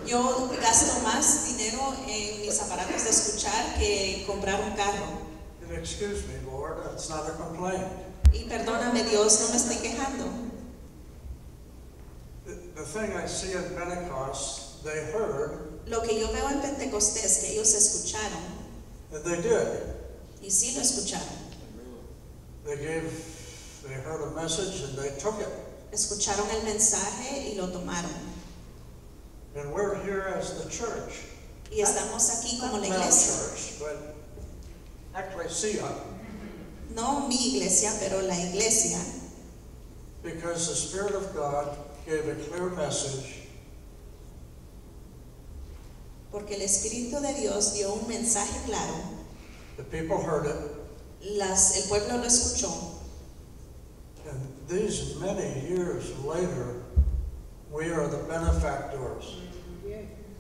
Yo gasto más dinero en mis aparatos de escuchar que comprar un carro. And excuse me, Lord, that's not a complaint. Y perdóname, Dios, no me estoy quejando. The thing I see in Pentecost, they heard, Lo que yo veo en Pentecostés, que ellos escucharon, and they did. y sí lo escucharon. They heard a message and they took it. Escucharon el mensaje y lo tomaron. And we're here as the church. Y estamos aquí como la Not iglesia. church, but ecclesia. No mi iglesia, pero la iglesia. Because the Spirit of God gave a clear message. Porque el Espíritu de Dios dio un mensaje claro. The people heard it. El pueblo lo escuchó. And these many years later, we are the benefactors.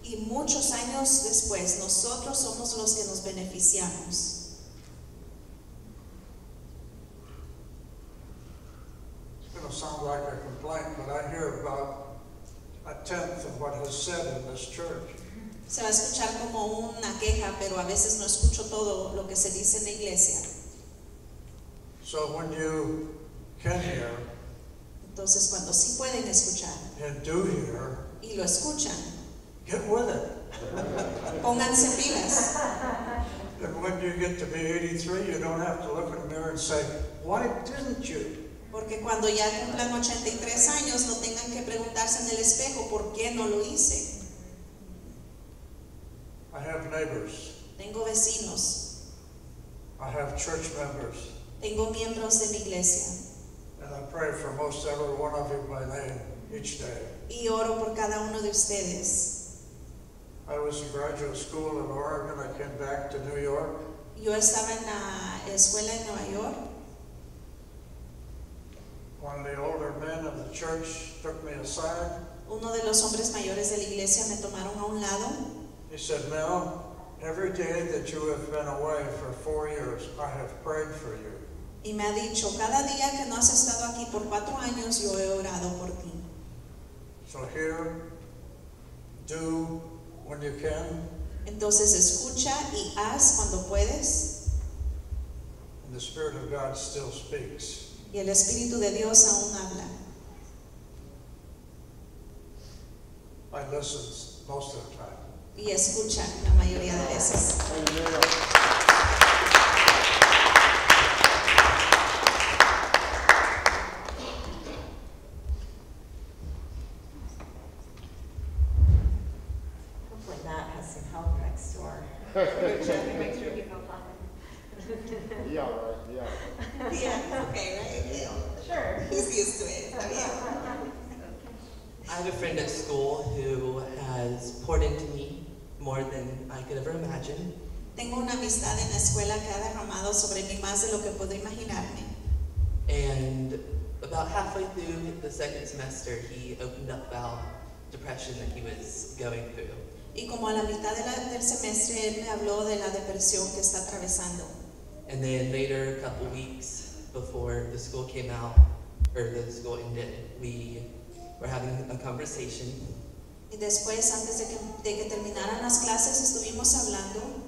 Y muchos años después, nosotros somos los que nos beneficiamos. It's going to sound like a complaint, but I hear about a tenth of what is said in this church. Se va a escuchar como una queja, pero a veces no escucho todo lo que se dice en la iglesia. So when you can hear Entonces, cuando sí pueden escuchar and do hear, y lo escuchan, get with it. pónganse pilas. And when you get to be 83, you don't have to look in the mirror and say, why didn't you? Porque cuando ya cumplan 83 años, no tengan que preguntarse en el espejo, ¿por qué no lo hice? I have neighbors. Tengo vecinos, I have church members. tengo miembros de mi iglesia. And I pray for most every one of you by name each day. Y oro por cada uno de ustedes. I was in graduate school in Oregon. I came back to New York. Yo estaba en la escuela en Nueva York. One of the older men of the church took me aside. Uno de los hombres mayores de la iglesia me tomaron a un lado. He said, Mel, every day that you have been away for 4 years, I have prayed for you. Y me ha dicho, cada día que no has estado aquí por 4 años, yo he orado por ti. So hear, do when you can, Entonces escucha y haz cuando puedes. and the Spirit of God still speaks. Y el Espíritu de Dios aún habla. I listen most of the time. Y escucha la mayoría de veces. Hopefully Matt has some help next door. Make sure he goes on. Yeah, right, yeah. Yeah, okay, right? Sure. He's used to it. I have a friend at school who has poured into me more than I could ever imagine. Tengo una amistad en la escuela que ha derramado sobre mí más de lo que puedo imaginarme. And about halfway through the second semester, he opened up about depression that he was going through. Y como a la mitad del semestre, él me habló de la depresión que está atravesando. And then later, a couple weeks before the school came out, or the school ended, we were having a conversation. Y después, antes de que terminaran las clases, estuvimos hablando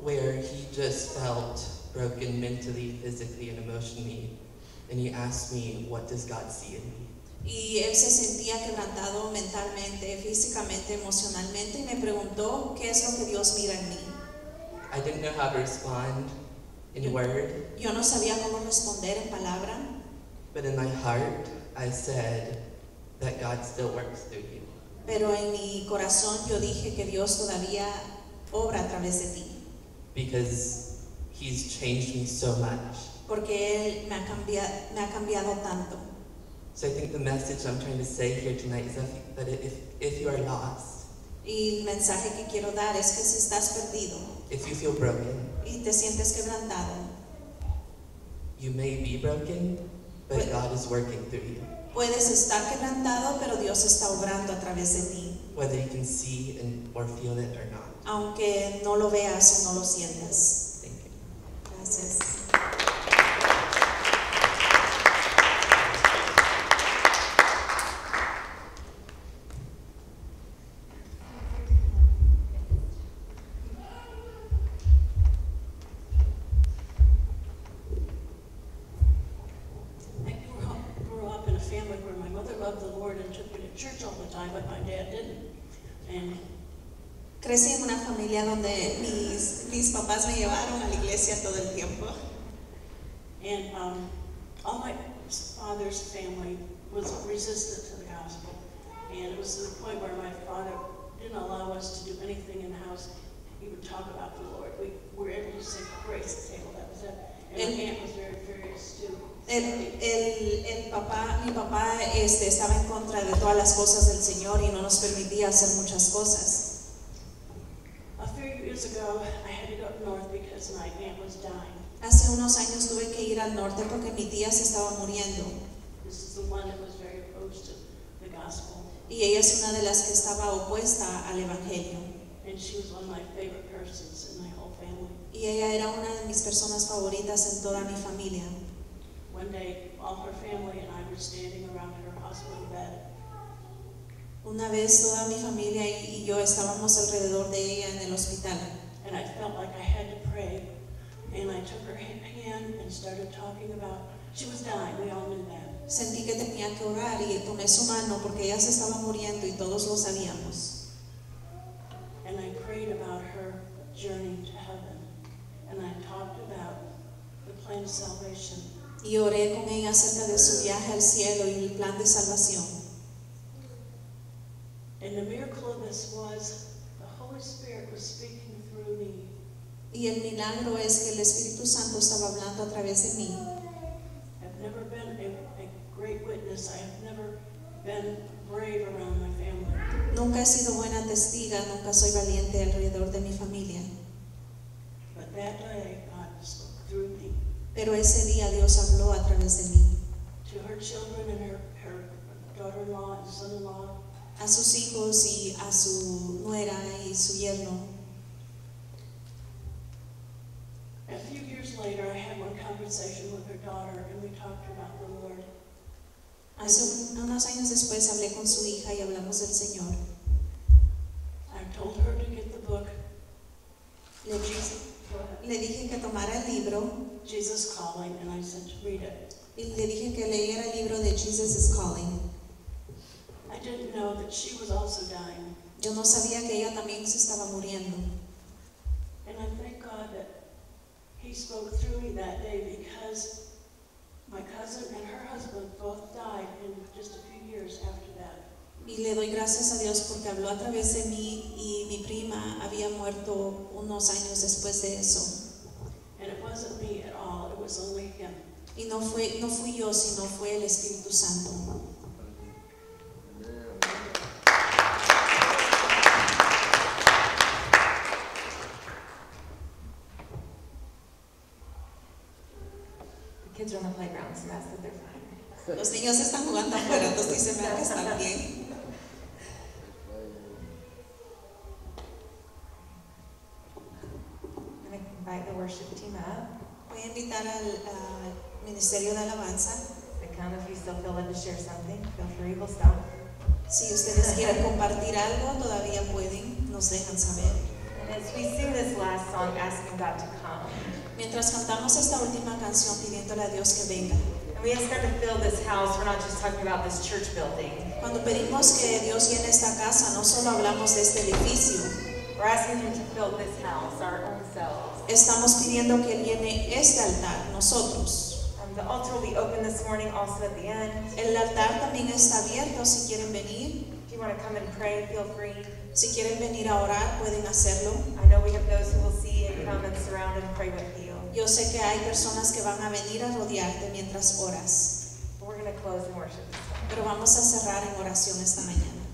Where he just felt broken mentally, physically, and emotionally. And he asked me, what does God see in me? y él se sentía quebrantado mentalmente, físicamente, emocionalmente y me preguntó qué es lo que Dios mira en mí. I didn't know how to respond in word, Yo no sabía cómo responder en palabra, but in my heart, I said that God still works through you. pero en mi corazón yo dije que Dios todavía obra a través de ti, Because he's changed me so much. porque Él me ha cambiado tanto. So I think the message I'm trying to say here tonight is that if you are lost, Y el mensaje que quiero dar es que si estás perdido if you feel broken, y te sientes quebrantado, you may be broken, but But- God is working through you. puedes estar quebrantado, pero Dios está obrando a través de ti, Whether you can see or feel it or not. aunque no lo veas o no lo sientas. Thank you. Gracias. loved the Lord and took me to church all the time, but my dad didn't. And Crecí en una familia donde mis papás me llevaron a la iglesia todo el tiempo. And all my father's family was resistant to the gospel. And it was to the point where my father didn't allow us to do anything in the house. He would talk about the Lord. We were able to say praise the table, that was it. And my aunt was very furious too. Mi papá estaba en contra de todas las cosas del Señor y no nos permitía hacer muchas cosas. A few years ago, I had to go up north because my aunt was dying. Hace unos años tuve que ir al norte porque mi tía se estaba muriendo. This is the one that was very opposed to the gospel. Y ella es una de las que estaba opuesta al evangelio. And she was one of my favorite persons in my whole family. Y ella era una de mis personas favoritas en toda mi familia. One day, all her family and I were standing around her hospital bed. Una vez toda mi familia y yo estábamos alrededor de ella en el hospital. And I felt like I had to pray. And I took her hand and started talking about, she was dying, we all knew that. Sentí que tenía que orar y tomé su mano porque ella se estaba muriendo y todos lo sabíamos. And I prayed about her journey to heaven. And I talked about the plan of salvation. Y oré con ella acerca de su viaje al cielo y el plan de salvación. And the miracle of this was the Holy Spirit was speaking through me. Y el milagro es que el Espíritu Santo estaba hablando a través de mí. I've never been a great witness. I have never been brave around my family. Nunca he sido buena testiga, nunca soy valiente alrededor de mi familia. But that day, God spoke through me. Pero ese día Dios habló a través de mí. To her children and her daughter-in-law and son-in-law. A sus hijos y a su nuera y su yerno. A few years later, I had one conversation with her daughter, and we talked about the Lord. Hace unos años después hablé con su hija y hablamos del Señor. I told her to get the book. Le dije que tomara el libro. Jesus Calling, and I said to read it. Y le dije que leyera el libro de Jesus is Calling. I didn't know that she was also dying. Yo no sabía que ella también se estaba muriendo. And I thank God that He spoke through me that day, because my cousin and her husband both died in just a few years after that. Y le doy gracias a Dios porque habló a través de mí y mi prima había muerto unos años después de eso. And it wasn't me at all, it was only Him. Y no fui yo, sino fue el Espíritu Santo. Kids are on the playground, so that's that they're fine. Los niños están jugando afuera, entonces dicen que están bien. I'm going to invite the worship team up. Voy a invitar al Ministerio de Alabanza. They come if you still feel led to share something. Feel free, we'll stop. Si ustedes quieren compartir algo, todavía pueden, nos dejan saber. And as we sing this last song, asking God to come. Mientras cantamos esta última canción pidiéndole a Dios que venga. And we ask God to fill this house. We're not just talking about this church building. Cuando pedimos que Dios llene esta casa, no solo hablamos de este edificio. We're asking Him to fill this house, our own selves. Estamos pidiendo que Él llene este altar, nosotros. The altar will be open this morning also at the end. El altar también está abierto si quieren venir. If you want to come and pray, feel free. Si quieren venir a orar, pueden hacerlo. I know we have those who will see and come and surround and pray with you. Yo sé que hay personas que van a venir a rodearte mientras oras. But we're going to close in worship this morning. Pero vamos a cerrar en oración esta mañana.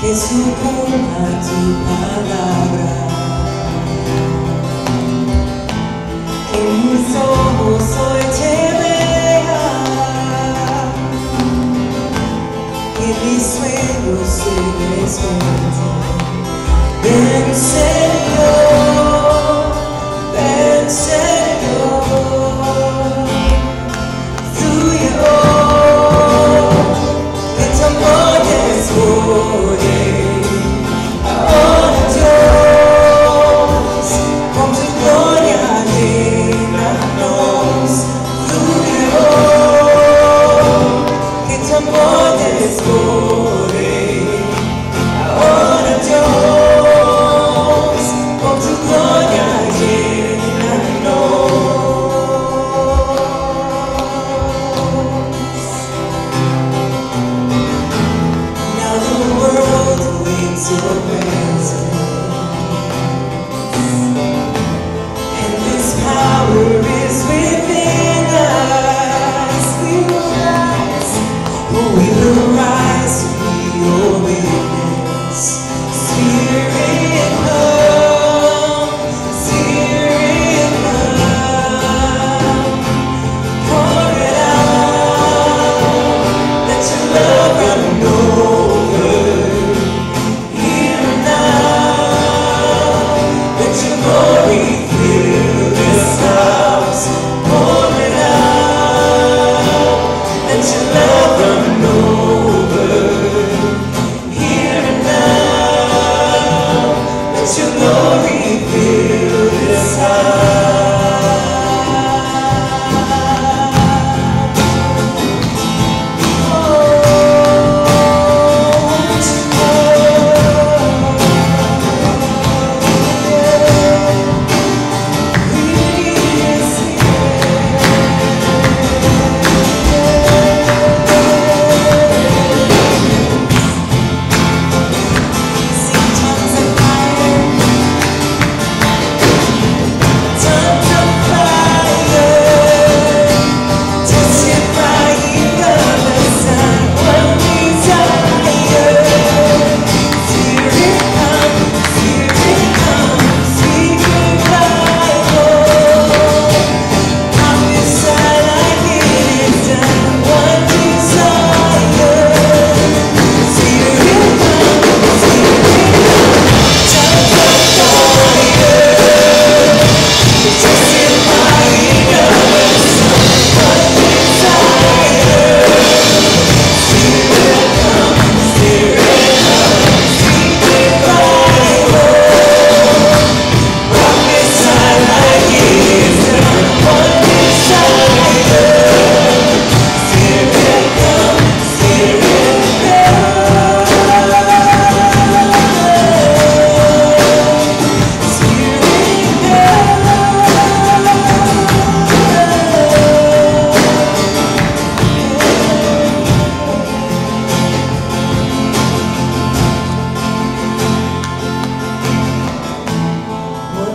que se cumpla tu palabra, que mis ojos hoy te vean, que mis sueños se despierten. Ven Señor, ven Señor, tuyo, que tu amor desborde. Ahora Dios, con tu gloria llénanos, tuyo, que tu amor desborde. Ahora Dios, con tu gloria llénanos. Now the world awaits your presence, and this power is within us. We will rise, oh, we will rise to be your witness. Spirit come, Spirit come, pour it out, let your love run over. Here and now, let your glory fill this house. Pour it out, let your love run over. Here and now, let your glory fill this house.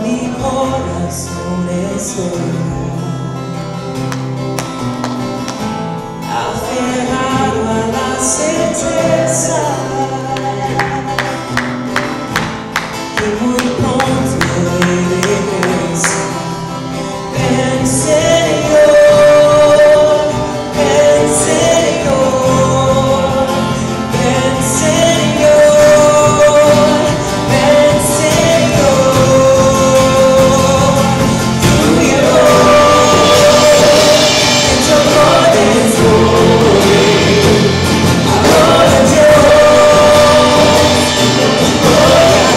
Mi corazón espera, aferrado a la certeza que muy pronto regresa. Ven Señor, ven Señor, ven Señor, ven Señor. Tuyo, que tu amor desborde. Ahora Dios, con tu gloria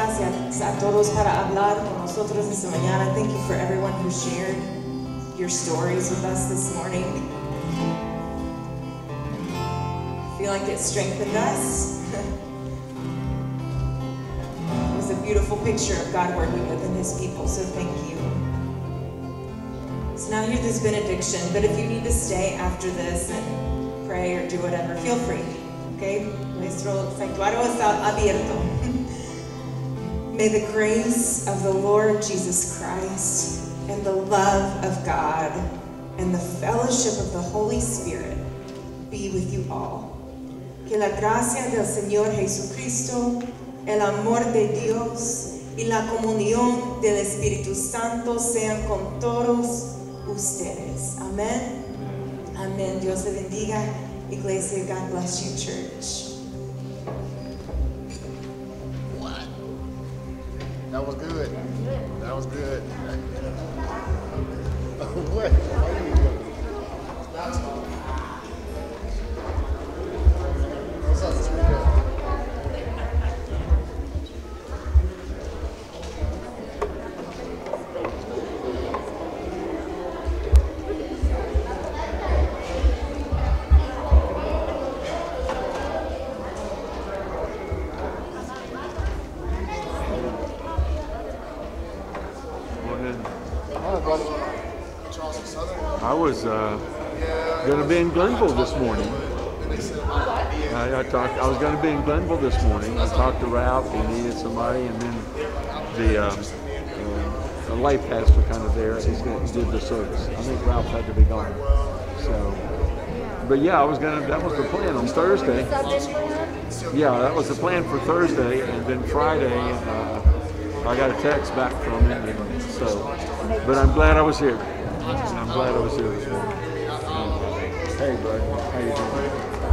gracias a todos para hablar con nosotros esta mañana. Thank you for everyone who shared your stories with us this morning. I feel like it strengthened us. It was a beautiful picture of God working within His people, so thank you. So now here's this benediction, but if you need to stay after this and pray or do whatever, feel free. Okay? Nuestro santuario está abierto. May the grace of the Lord Jesus Christ and the love of God and the fellowship of the Holy Spirit be with you all. Que la gracia del Señor Jesucristo, el amor de Dios y la comunión del Espíritu Santo sean con todos ustedes. Amén. Amén. Dios te bendiga. Iglesia, God bless you, church. What? That was good. That was good. What? What's up, Speaker? I was going to be in Glenville this morning. I was going to be in Glenville this morning. I talked to Ralph. He needed somebody, and then the lay pastor kind of there. He did the service. I think Ralph had to be gone. So, but yeah, I was going to. That was the plan on Thursday. Yeah, that was the plan for Thursday, and then Friday, I got a text back from him, and so. But I'm glad I was here. And I'm glad I was here this morning. Hey, bud. How you doing?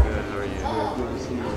Good. How are you? Good to see you.